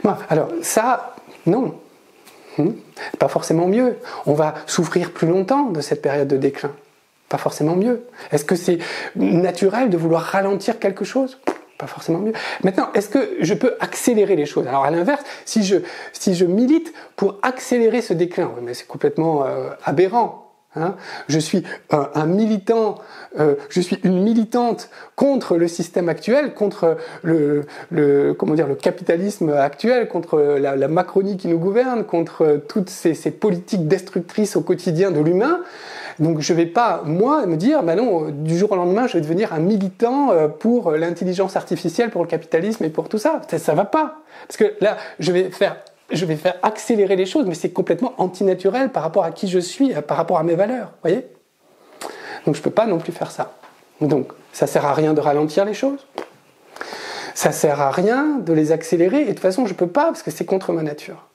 Bon, alors, ça, non. Pas forcément mieux. On va souffrir plus longtemps de cette période de déclin. Pas forcément mieux. Est-ce que c'est naturel de vouloir ralentir quelque chose? Pas forcément mieux. Maintenant, est-ce que je peux accélérer les choses? Alors à l'inverse, si je milite pour accélérer ce déclin, mais c'est complètement aberrant. Hein, je suis un militant, je suis une militante contre le système actuel, contre comment dire, le capitalisme actuel, contre la Macronie qui nous gouverne, contre toutes ces politiques destructrices au quotidien de l'humain. Donc je ne vais pas, moi, me dire, bah non, du jour au lendemain, je vais devenir un militant pour l'intelligence artificielle, pour le capitalisme et pour tout ça. Ça ne va pas. Parce que là, je vais faire accélérer les choses, mais c'est complètement antinaturel par rapport à qui je suis, par rapport à mes valeurs, voyez ? Donc je ne peux pas non plus faire ça. Donc ça ne sert à rien de ralentir les choses, ça ne sert à rien de les accélérer, et de toute façon je ne peux pas parce que c'est contre ma nature.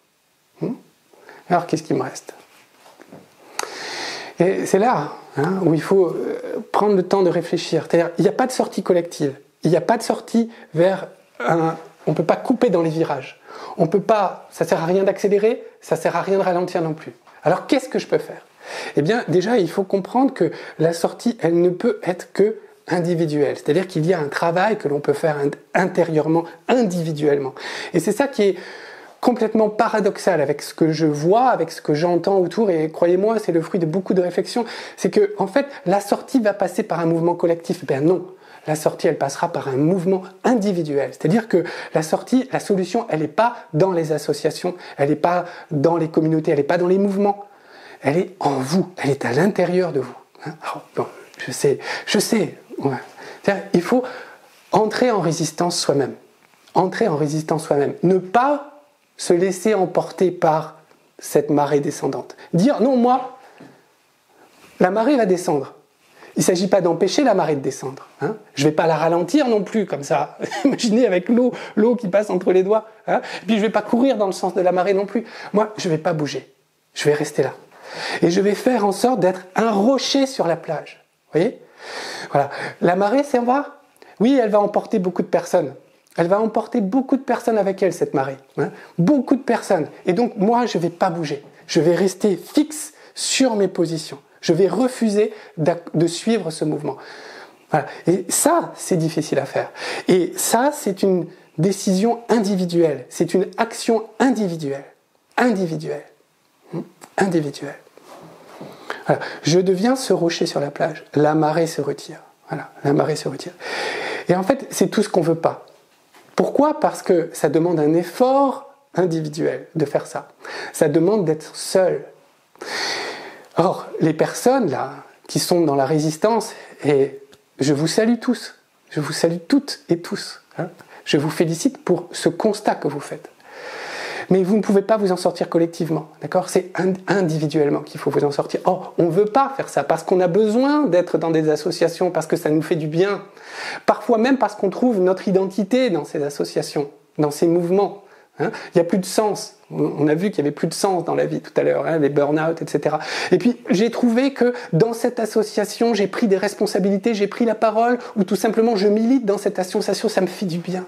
Alors qu'est-ce qu'il me reste ? Et c'est là où il faut prendre le temps de réfléchir. C'est-à-dire, il n'y a pas de sortie collective, il n'y a pas de sortie vers un... On ne peut pas couper dans les virages. On peut pas, ça ne sert à rien d'accélérer, ça ne sert à rien de ralentir non plus. Alors qu'est-ce que je peux faire ? Eh bien déjà il faut comprendre que la sortie elle ne peut être que individuelle. C'est-à-dire qu'il y a un travail que l'on peut faire intérieurement, individuellement. Et c'est ça qui est complètement paradoxal avec ce que je vois, avec ce que j'entends autour, et croyez-moi c'est le fruit de beaucoup de réflexions, c'est que en fait la sortie va passer par un mouvement collectif. Eh bien non. La sortie, elle passera par un mouvement individuel. C'est-à-dire que la sortie, la solution, elle n'est pas dans les associations, elle n'est pas dans les communautés, elle n'est pas dans les mouvements. Elle est en vous, elle est à l'intérieur de vous. Alors, bon, je sais. Ouais. C'est-à-dire, il faut entrer en résistance soi-même. Entrer en résistance soi-même. Ne pas se laisser emporter par cette marée descendante. Dire, non, moi, la marée va descendre. Il ne s'agit pas d'empêcher la marée de descendre. Hein. Je ne vais pas la ralentir non plus, comme ça. Imaginez avec l'eau qui passe entre les doigts. Hein. Et puis je ne vais pas courir dans le sens de la marée non plus. Moi, je ne vais pas bouger. Je vais rester là. Et je vais faire en sorte d'être un rocher sur la plage. Vous voyez ? Voilà. La marée s'en va. Oui, elle va emporter beaucoup de personnes. Elle va emporter beaucoup de personnes avec elle, cette marée. Hein. Beaucoup de personnes. Et donc, moi, je ne vais pas bouger. Je vais rester fixe sur mes positions. Je vais refuser de suivre ce mouvement. Voilà. Et ça, c'est difficile à faire. Et ça, c'est une décision individuelle. C'est une action individuelle. Individuelle. Individuelle. Voilà. Je deviens ce rocher sur la plage. La marée se retire. Voilà. La marée se retire. Et en fait, c'est tout ce qu'on ne veut pas. Pourquoi ? Parce que ça demande un effort individuel de faire ça. Ça demande d'être seul. Or, les personnes là, qui sont dans la résistance, et je vous salue tous, je vous salue toutes et tous, hein, je vous félicite pour ce constat que vous faites. Mais vous ne pouvez pas vous en sortir collectivement, d'accord ? C'est individuellement qu'il faut vous en sortir. Or, on ne veut pas faire ça, parce qu'on a besoin d'être dans des associations, parce que ça nous fait du bien. Parfois même parce qu'on trouve notre identité dans ces associations, dans ces mouvements. Hein, il n'y a plus de sens. On a vu qu'il n'y avait plus de sens dans la vie tout à l'heure, hein, les burn-out, etc. Et puis j'ai trouvé que dans cette association, j'ai pris des responsabilités, j'ai pris la parole, ou tout simplement je milite dans cette association, ça me fait du bien.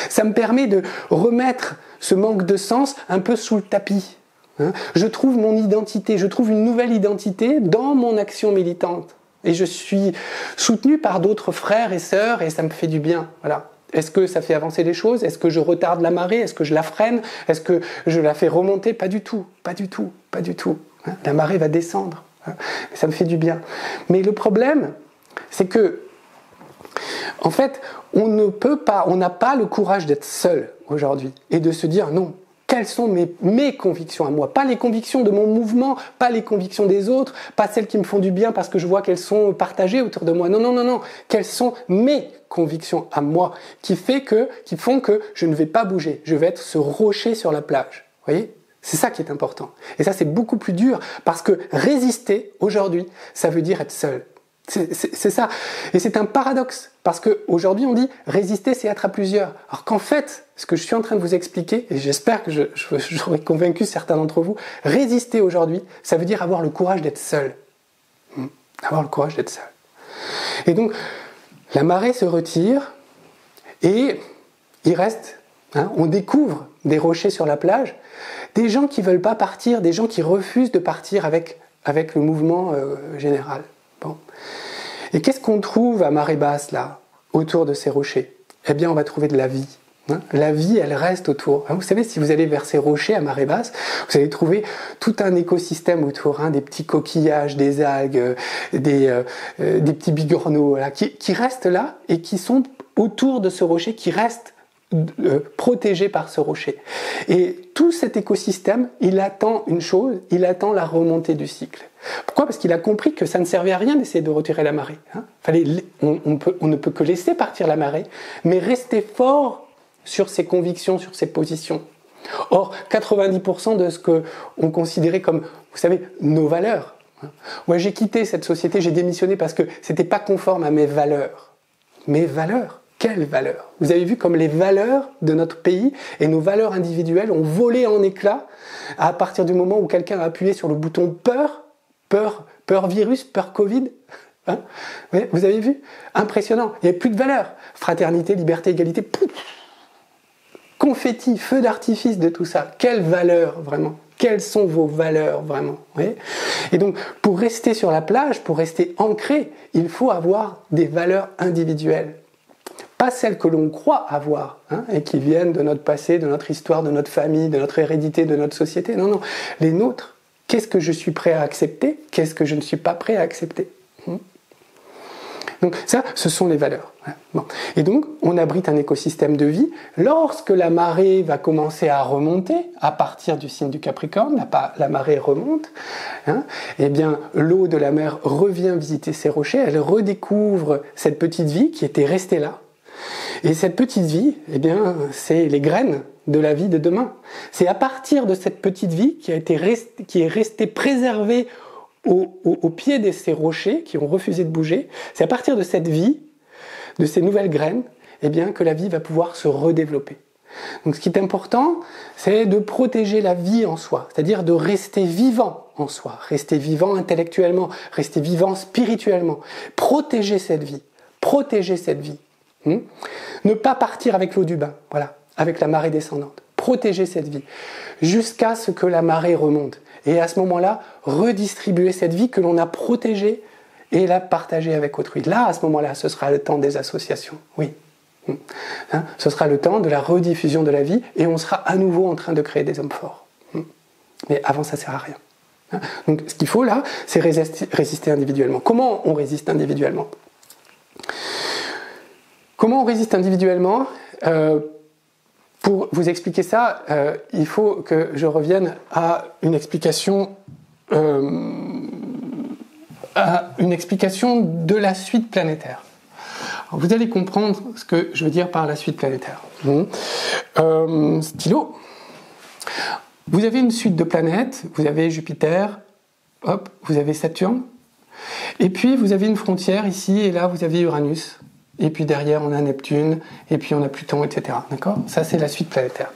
Ça me permet de remettre ce manque de sens un peu sous le tapis. Hein. Je trouve mon identité, je trouve une nouvelle identité dans mon action militante. Et je suis soutenu par d'autres frères et sœurs et ça me fait du bien. Voilà. Est-ce que ça fait avancer les choses ? Est-ce que je retarde la marée ? Est-ce que je la freine ? Est-ce que je la fais remonter ? Pas du tout, pas du tout, pas du tout. Hein. La marée va descendre. Hein. Ça me fait du bien. Mais le problème, c'est que, en fait, on n'a pas le courage d'être seul aujourd'hui et de se dire non. Quelles sont mes convictions à moi ? Pas les convictions de mon mouvement, pas les convictions des autres, pas celles qui me font du bien parce que je vois qu'elles sont partagées autour de moi. Non, non, non, non. Quelles sont mes convictions à moi qui font que je ne vais pas bouger. Je vais être ce rocher sur la plage. Vous voyez ? C'est ça qui est important. Et ça, c'est beaucoup plus dur parce que résister aujourd'hui, ça veut dire être seul. C'est ça. Et c'est un paradoxe, parce qu'aujourd'hui on dit résister c'est être à plusieurs. Alors qu'en fait, ce que je suis en train de vous expliquer, et j'espère que j'aurai convaincu certains d'entre vous, résister aujourd'hui, ça veut dire avoir le courage d'être seul. Avoir le courage d'être seul. Et donc, la marée se retire, et il reste, on découvre des rochers sur la plage, des gens qui ne veulent pas partir, des gens qui refusent de partir avec le mouvement général. Bon. Et qu'est-ce qu'on trouve à marée basse, là, autour de ces rochers ? Eh bien, on va trouver de la vie. La vie, elle reste autour. Vous savez, si vous allez vers ces rochers à marée basse, vous allez trouver tout un écosystème autour, des petits coquillages, des algues, des petits bigorneaux, qui restent là et qui sont autour de ce rocher, qui restent protégés par ce rocher. Et tout cet écosystème, il attend une chose, il attend la remontée du cycle. Pourquoi ? Parce qu'il a compris que ça ne servait à rien d'essayer de retirer la marée. On ne peut que laisser partir la marée, mais rester fort sur ses convictions, sur ses positions. Or, 90% de ce qu'on considérait comme, vous savez, nos valeurs. Moi, j'ai quitté cette société, j'ai démissionné parce que c'était pas conforme à mes valeurs. Mes valeurs ? Quelles valeurs ? Vous avez vu comme les valeurs de notre pays et nos valeurs individuelles ont volé en éclats à partir du moment où quelqu'un a appuyé sur le bouton peur virus, peur Covid. Vous avez vu ? Impressionnant. Il n'y avait plus de valeurs. Fraternité, liberté, égalité. Pouf, confetti, feu d'artifice de tout ça. Quelles valeurs, vraiment ? Quelles sont vos valeurs, vraiment ? Et donc, pour rester sur la plage, pour rester ancré, il faut avoir des valeurs individuelles. Pas celles que l'on croit avoir, et qui viennent de notre passé, de notre histoire, de notre famille, de notre hérédité, de notre société. Non, les nôtres. Qu'est-ce que je suis prêt à accepter ? Qu'est-ce que je ne suis pas prêt à accepter ? Donc ça, ce sont les valeurs. Bon. Et donc, on abrite un écosystème de vie. Lorsque la marée va commencer à remonter, à partir du signe du Capricorne, la marée remonte, eh bien, l'eau de la mer revient visiter ces rochers, elle redécouvre cette petite vie qui était restée là. Et cette petite vie, eh bien, c'est les graines de la vie de demain. C'est à partir de cette petite vie qui est restée préservée au pied de ces rochers qui ont refusé de bouger, c'est à partir de cette vie, de ces nouvelles graines, eh bien, que la vie va pouvoir se redévelopper. Donc ce qui est important, c'est de protéger la vie en soi, c'est-à-dire de rester vivant en soi, rester vivant intellectuellement, rester vivant spirituellement, protéger cette vie, Ne pas partir avec l'eau du bain, voilà, avec la marée descendante, protéger cette vie, jusqu'à ce que la marée remonte. Et à ce moment-là, redistribuer cette vie que l'on a protégée et la partager avec autrui. Là, à ce moment-là, ce sera le temps des associations. Oui. Ce sera le temps de la rediffusion de la vie et on sera à nouveau en train de créer des hommes forts. Mais avant, ça ne sert à rien. Donc, ce qu'il faut là, c'est résister individuellement. Comment on résiste individuellement ? Comment on résiste individuellement ? Pour vous expliquer ça, il faut que je revienne à une explication de la suite planétaire. Alors, vous allez comprendre ce que je veux dire par la suite planétaire. Stylo. Vous avez une suite de planètes, vous avez Jupiter, hop, vous avez Saturne, et puis vous avez une frontière ici, et là vous avez Uranus. Et puis derrière, on a Neptune, et puis on a Pluton, etc. D'accord ? Ça, c'est la suite planétaire.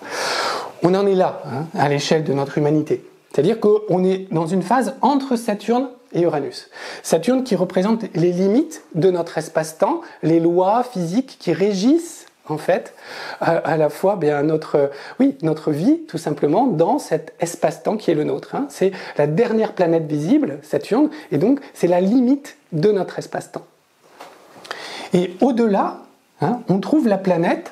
On en est là, à l'échelle de notre humanité. C'est-à-dire qu'on est dans une phase entre Saturne et Uranus. Saturne qui représente les limites de notre espace-temps, les lois physiques qui régissent, en fait, à la fois notre vie, tout simplement, dans cet espace-temps qui est le nôtre. C'est la dernière planète visible, Saturne, et donc c'est la limite de notre espace-temps. Et au-delà, on trouve la planète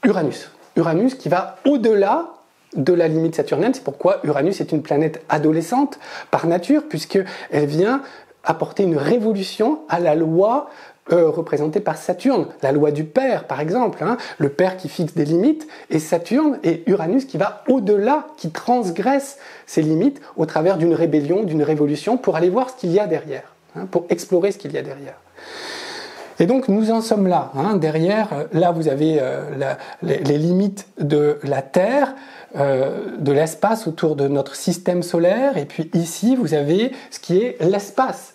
Uranus. Uranus qui va au-delà de la limite saturnienne. C'est pourquoi Uranus est une planète adolescente par nature, puisqu'elle vient apporter une révolution à la loi représentée par Saturne. La loi du Père, par exemple. Le Père qui fixe des limites, et Saturne et Uranus qui va au-delà, qui transgresse ces limites au travers d'une rébellion, d'une révolution, pour aller voir ce qu'il y a derrière, pour explorer ce qu'il y a derrière. Et donc nous en sommes là, derrière, là vous avez les limites de la Terre, de l'espace autour de notre système solaire, et puis ici vous avez ce qui est l'espace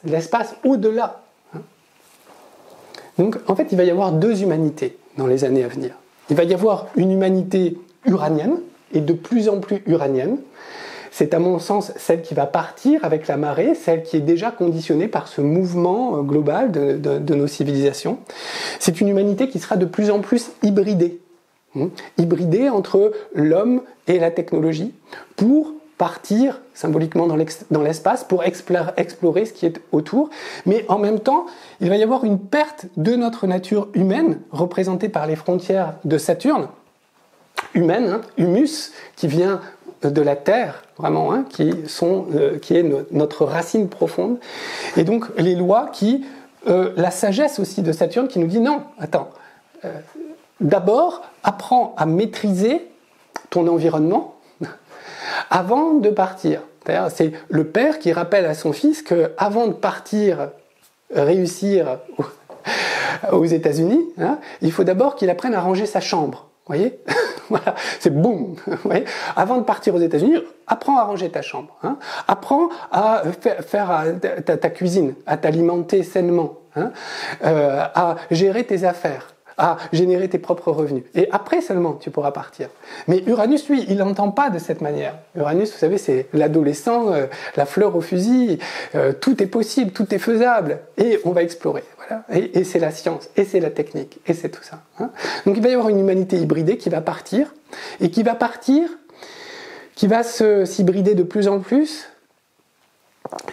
au-delà. Donc en fait il va y avoir deux humanités dans les années à venir. Il va y avoir une humanité uranienne, et de plus en plus uranienne. C'est à mon sens celle qui va partir avec la marée, celle qui est déjà conditionnée par ce mouvement global de nos civilisations. C'est une humanité qui sera de plus en plus hybridée. Hybridée entre l'homme et la technologie pour partir symboliquement dans l'espace pour explorer ce qui est autour. Mais en même temps, il va y avoir une perte de notre nature humaine, représentée par les frontières de Saturne, humaine, hein, humus, qui vient de la Terre, vraiment, hein, qui est notre racine profonde. Et donc les lois la sagesse aussi de Saturne qui nous dit non, attends, d'abord apprends à maîtriser ton environnement avant de partir. C'est-à-dire, c'est le père qui rappelle à son fils qu'avant de partir réussir aux États-Unis, hein, il faut d'abord qu'il apprenne à ranger sa chambre. Vous voyez, voilà, c'est boum. Vous voyez, avant de partir aux États-Unis, apprends à ranger ta chambre. Hein, apprends à faire ta cuisine, à t'alimenter sainement, hein, à gérer tes affaires, à générer tes propres revenus. Et après seulement, tu pourras partir. Mais Uranus, lui, il n'entend pas de cette manière. Uranus, vous savez, c'est l'adolescent, la fleur au fusil. Tout est possible, tout est faisable. Et on va explorer. Voilà. Et c'est la science, et c'est la technique, et c'est tout ça. Hein. Donc il va y avoir une humanité hybridée qui va partir, et qui va s'hybrider de plus en plus,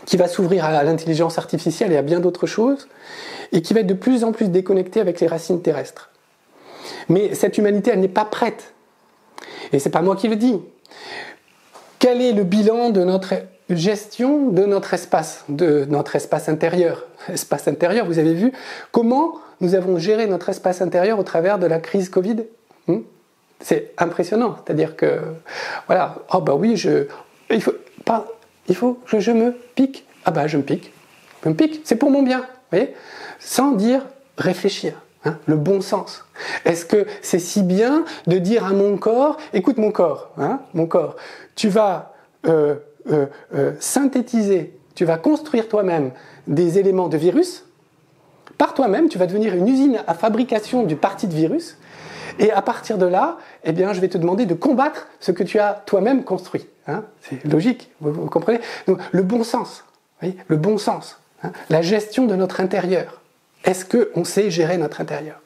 qui va s'ouvrir à l'intelligence artificielle et à bien d'autres choses, et qui va être de plus en plus déconnectée avec les racines terrestres. Mais cette humanité, elle n'est pas prête. Et c'est pas moi qui le dis. Quel est le bilan de notre gestion de notre espace intérieur? Espace intérieur, vous avez vu comment nous avons géré notre espace intérieur au travers de la crise Covid. C'est impressionnant. C'est-à-dire que, voilà, oh bah oui, il faut que je me pique. Ah bah je me pique. C'est pour mon bien. Vous voyez, sans dire réfléchir, hein, le bon sens. Est-ce que c'est si bien de dire à mon corps, écoute mon corps, tu vas synthétiser, tu vas construire toi-même des éléments de virus, par toi-même, tu vas devenir une usine à fabrication du parti de virus, et à partir de là, eh bien, je vais te demander de combattre ce que tu as toi-même construit. Hein. C'est logique, vous comprenez? Donc, le bon sens, vous voyez, le bon sens. Hein, la gestion de notre intérieur. Est-ce qu'on sait gérer notre intérieur?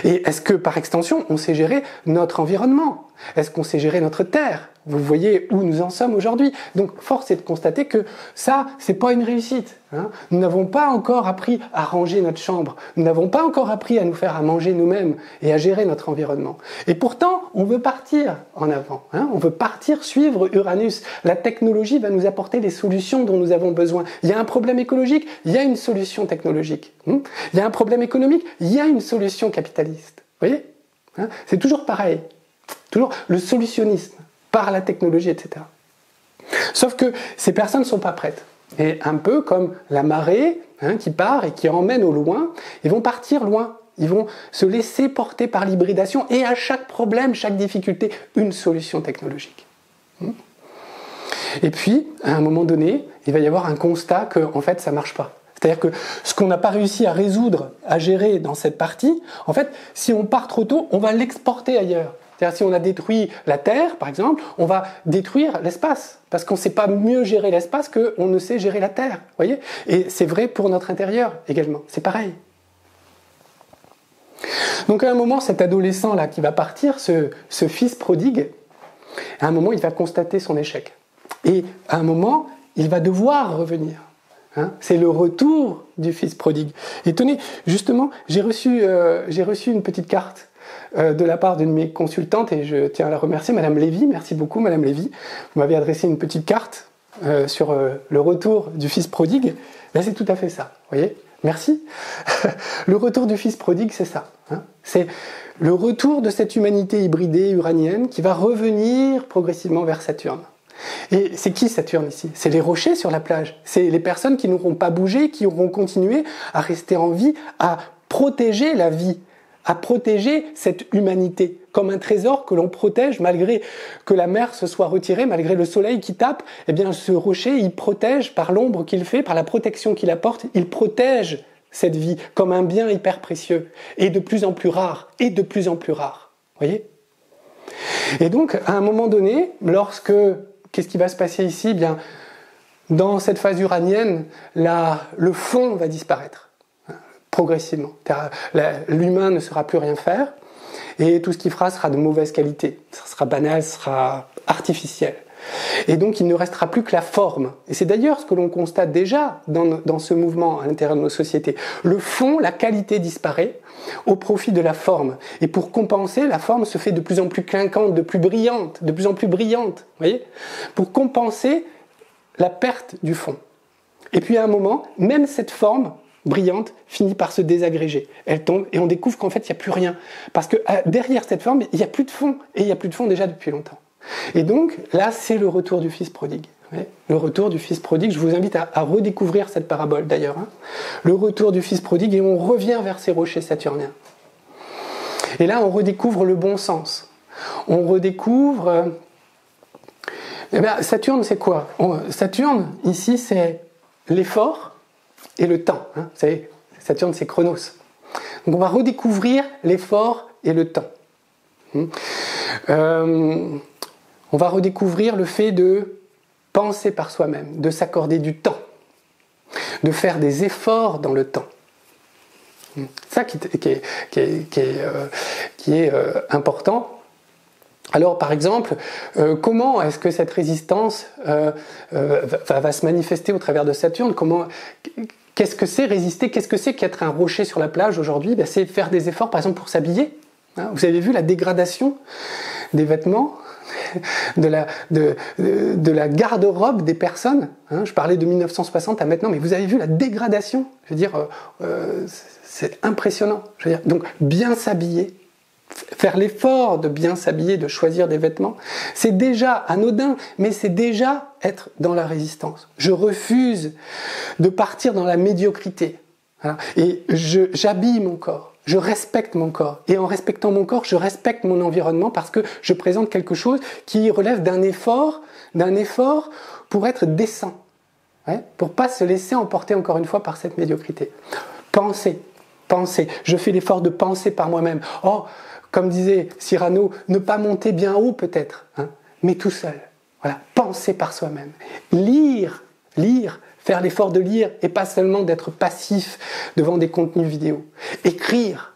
Et est-ce que, par extension, on sait gérer notre environnement? Est-ce qu'on sait gérer notre terre? Vous voyez où nous en sommes aujourd'hui. Donc, force est de constater que ça, c'est pas une réussite. Hein. Nous n'avons pas encore appris à ranger notre chambre. Nous n'avons pas encore appris à nous faire à manger nous-mêmes et à gérer notre environnement. Et pourtant, on veut partir en avant. Hein. On veut partir suivre Uranus. La technologie va nous apporter les solutions dont nous avons besoin. Il y a un problème écologique, il y a une solution technologique. Il y a un problème économique, il y a une solution capitaliste. Vous voyez, hein. C'est toujours pareil. Toujours le solutionnisme par la technologie, etc. Sauf que ces personnes ne sont pas prêtes. Et un peu comme la marée, hein, qui part et qui emmène au loin, ils vont partir loin. Ils vont se laisser porter par l'hybridation et à chaque problème, chaque difficulté, une solution technologique. Et puis, à un moment donné, il va y avoir un constat que, en fait, ça ne marche pas. C'est-à-dire que ce qu'on n'a pas réussi à résoudre, à gérer dans cette partie, en fait, si on part trop tôt, on va l'exporter ailleurs. C'est-à-dire si on a détruit la Terre, par exemple, on va détruire l'espace. Parce qu'on ne sait pas mieux gérer l'espace qu'on ne sait gérer la Terre. Voyez ? Et c'est vrai pour notre intérieur également. C'est pareil. Donc à un moment, cet adolescent-là qui va partir, ce fils prodigue, à un moment, il va constater son échec. Et à un moment, il va devoir revenir. Hein, c'est le retour du fils prodigue. Et tenez, justement, j'ai reçu une petite carte de la part d'une de mes consultantes et je tiens à la remercier, Madame Lévy. Merci beaucoup, Madame Lévy. Vous m'avez adressé une petite carte sur le retour du fils prodigue. Là, c'est tout à fait ça. Vous voyez ? Merci. Le retour du fils prodigue, c'est ça. Hein, c'est le retour de cette humanité hybridée uranienne qui va revenir progressivement vers Saturne. Et c'est qui Saturne ici? C'est les rochers sur la plage. C'est les personnes qui n'auront pas bougé, qui auront continué à rester en vie, à protéger la vie, à protéger cette humanité, comme un trésor que l'on protège malgré que la mer se soit retirée, malgré le soleil qui tape. Eh bien, ce rocher, il protège par l'ombre qu'il fait, par la protection qu'il apporte, il protège cette vie comme un bien hyper précieux et de plus en plus rare, et de plus en plus rare. Voyez ? Et donc, à un moment donné, qu'est-ce qui va se passer ici? Eh bien, dans cette phase uranienne, le fond va disparaître progressivement. L'humain ne saura plus rien faire et tout ce qu'il fera sera de mauvaise qualité. Ça sera banal, ça sera artificiel. Et donc il ne restera plus que la forme. Et c'est d'ailleurs ce que l'on constate déjà dans ce mouvement à l'intérieur de nos sociétés. Le fond, la qualité disparaît au profit de la forme. Et pour compenser, la forme se fait de plus en plus clinquante, de plus en plus brillante, vous voyez, pour compenser la perte du fond. Et puis à un moment, même cette forme brillante finit par se désagréger. Elle tombe et on découvre qu'en fait il n'y a plus rien. Parce que derrière cette forme, il n'y a plus de fond. Et il n'y a plus de fond déjà depuis longtemps. Et donc là, c'est le retour du fils prodigue. Le retour du fils prodigue, je vous invite à redécouvrir cette parabole d'ailleurs. Le retour du fils prodigue et on revient vers ces rochers saturniens. Et là, on redécouvre le bon sens. On redécouvre... Saturne, c'est quoi? Saturne, ici, c'est l'effort et le temps. Vous savez, Saturne, c'est Chronos. Donc on va redécouvrir l'effort et le temps. On va redécouvrir le fait de penser par soi-même, de s'accorder du temps, de faire des efforts dans le temps. Ça qui est important. Alors, par exemple, comment est-ce que cette résistance va se manifester au travers de Saturne? Qu'est-ce que c'est résister? Qu'est-ce que c'est qu'être un rocher sur la plage aujourd'hui? C'est faire des efforts, par exemple, pour s'habiller. Vous avez vu la dégradation des vêtements, de la garde-robe des personnes. Je parlais de 1960 à maintenant, mais vous avez vu la dégradation? Je veux dire, c'est impressionnant. Je veux dire, donc, bien s'habiller, faire l'effort de bien s'habiller, de choisir des vêtements, c'est déjà anodin, mais c'est déjà être dans la résistance. Je refuse de partir dans la médiocrité. Voilà. Et j'habille mon corps. Je respecte mon corps. Et en respectant mon corps, je respecte mon environnement parce que je présente quelque chose qui relève d'un effort pour être décent. Pour ne pas se laisser emporter encore une fois par cette médiocrité. Penser. Je fais l'effort de penser par moi-même. Oh, comme disait Cyrano, ne pas monter bien haut peut-être, mais tout seul. Voilà, penser par soi-même. Lire. Faire l'effort de lire et pas seulement d'être passif devant des contenus vidéo. Écrire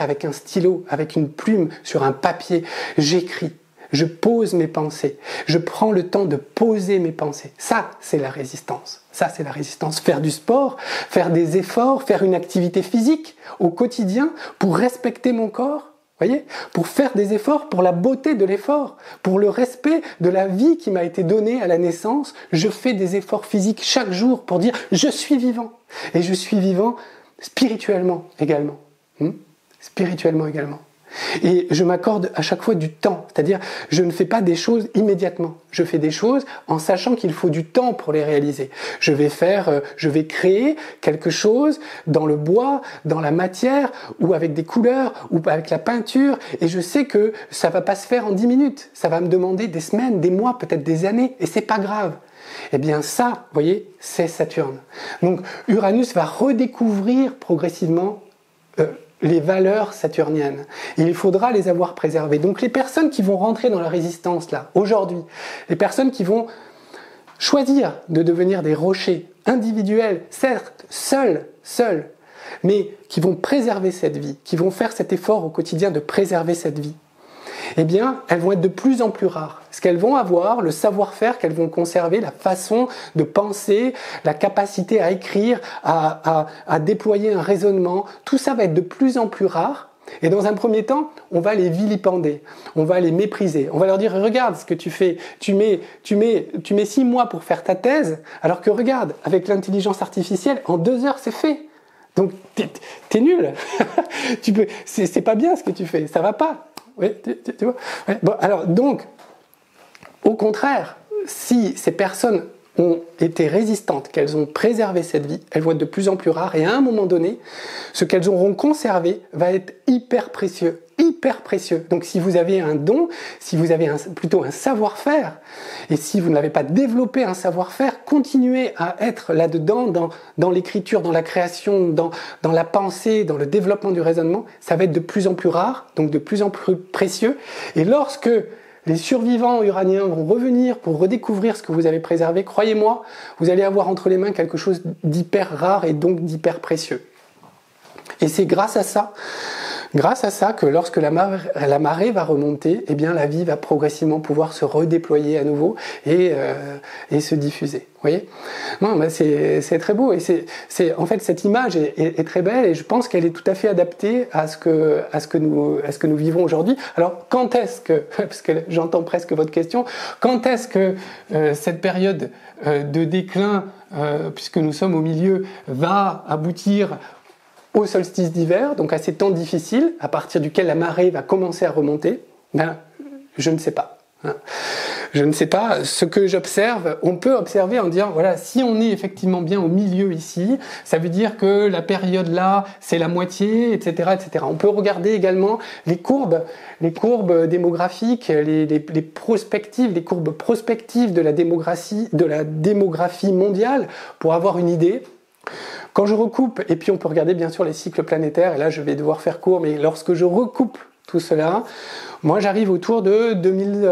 avec un stylo, avec une plume sur un papier. J'écris, je pose mes pensées, je prends le temps de poser mes pensées. Ça, c'est la résistance. Faire du sport, faire des efforts, faire une activité physique au quotidien pour respecter mon corps. Voyez, pour faire des efforts, pour la beauté de l'effort, pour le respect de la vie qui m'a été donnée à la naissance, je fais des efforts physiques chaque jour pour dire je suis vivant. Et je suis vivant spirituellement également. Et je m'accorde à chaque fois du temps, c'est-à-dire je ne fais pas des choses immédiatement. Je fais des choses en sachant qu'il faut du temps pour les réaliser. Je vais créer quelque chose dans le bois, dans la matière, ou avec des couleurs, ou avec la peinture, et je sais que ça va pas se faire en 10 minutes. Ça va me demander des semaines, des mois, peut-être des années, et c'est pas grave. Eh bien ça, vous voyez, c'est Saturne. Donc Uranus va redécouvrir progressivement les valeurs saturniennes. Et il faudra les avoir préservées. Donc les personnes qui vont rentrer dans la résistance là, aujourd'hui, les personnes qui vont choisir de devenir des rochers individuels, certes, seuls, mais qui vont préserver cette vie, qui vont faire cet effort au quotidien de préserver cette vie, eh bien, elles vont être de plus en plus rares. Parce qu'elles vont avoir le savoir-faire qu'elles vont conserver, la façon de penser, la capacité à écrire, à déployer un raisonnement. Tout ça va être de plus en plus rare. Et dans un premier temps, on va les vilipender, on va les mépriser. On va leur dire, regarde ce que tu fais, tu mets 6 mois pour faire ta thèse, alors que regarde, avec l'intelligence artificielle, en 2 heures, c'est fait. Donc, t'es nul. C'est pas bien ce que tu fais, ça va pas. Oui, tu vois. Ouais. Bon, alors, donc, au contraire, si ces personnes ont été résistantes, qu'elles ont préservé cette vie, elles vont être de plus en plus rares, et à un moment donné, ce qu'elles auront conservé va être hyper précieux. Donc si vous avez un don, si vous avez plutôt un savoir-faire, et si vous n'avez pas développé un savoir-faire, continuez à être là-dedans, dans l'écriture, dans la création, dans la pensée, dans le développement du raisonnement, ça va être de plus en plus rare, donc de plus en plus précieux, et lorsque les survivants uraniens vont revenir pour redécouvrir ce que vous avez préservé, croyez-moi, vous allez avoir entre les mains quelque chose d'hyper rare et donc d'hyper précieux. Et c'est grâce à ça grâce à ça que lorsque la marée va remonter, eh bien la vie va progressivement pouvoir se redéployer à nouveau et se diffuser. Vous voyez? Non, bah c'est très beau, et en fait cette image est très belle, et je pense qu'elle est tout à fait adaptée à ce que nous vivons aujourd'hui. Alors quand est-ce que, parce que j'entends presque votre question, quand est-ce que cette période de déclin, puisque nous sommes au milieu, va aboutir au solstice d'hiver, donc à ces temps difficiles, à partir duquel la marée va commencer à remonter? Ben, je ne sais pas. Hein. Je ne sais pas. Ce que j'observe, on peut observer en disant, voilà, si on est effectivement bien au milieu ici, ça veut dire que la période là, c'est la moitié, etc., etc. On peut regarder également les courbes démographiques, les prospectives, les courbes prospectives de la démographie mondiale pour avoir une idée. Quand je recoupe, et puis on peut regarder bien sûr les cycles planétaires, et là je vais devoir faire court, mais lorsque je recoupe tout cela, moi j'arrive autour de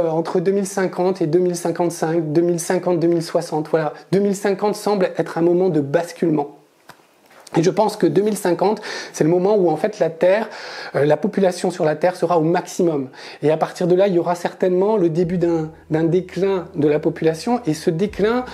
entre 2050 et 2055, 2050-2060, voilà. 2050 semble être un moment de basculement. Et je pense que 2050, c'est le moment où en fait la Terre, la population sur la Terre sera au maximum. Et à partir de là, il y aura certainement le début d'un déclin de la population. Et ce déclin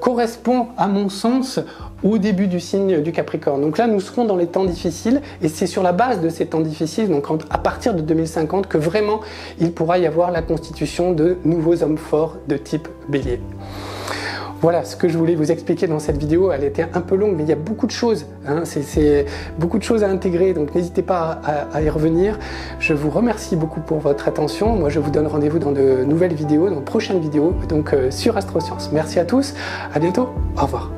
correspond, à mon sens, au début du signe du Capricorne. Donc là, nous serons dans les temps difficiles. Et c'est sur la base de ces temps difficiles, donc à partir de 2050, que vraiment il pourra y avoir la constitution de nouveaux hommes forts de type Bélier. Voilà ce que je voulais vous expliquer dans cette vidéo. Elle était un peu longue, mais il y a beaucoup de choses. Hein, c'est beaucoup de choses à intégrer, donc n'hésitez pas à y revenir. Je vous remercie beaucoup pour votre attention. Moi, je vous donne rendez-vous dans de nouvelles vidéos, dans de prochaines vidéos, donc sur Astrosciences. Merci à tous, à bientôt, au revoir.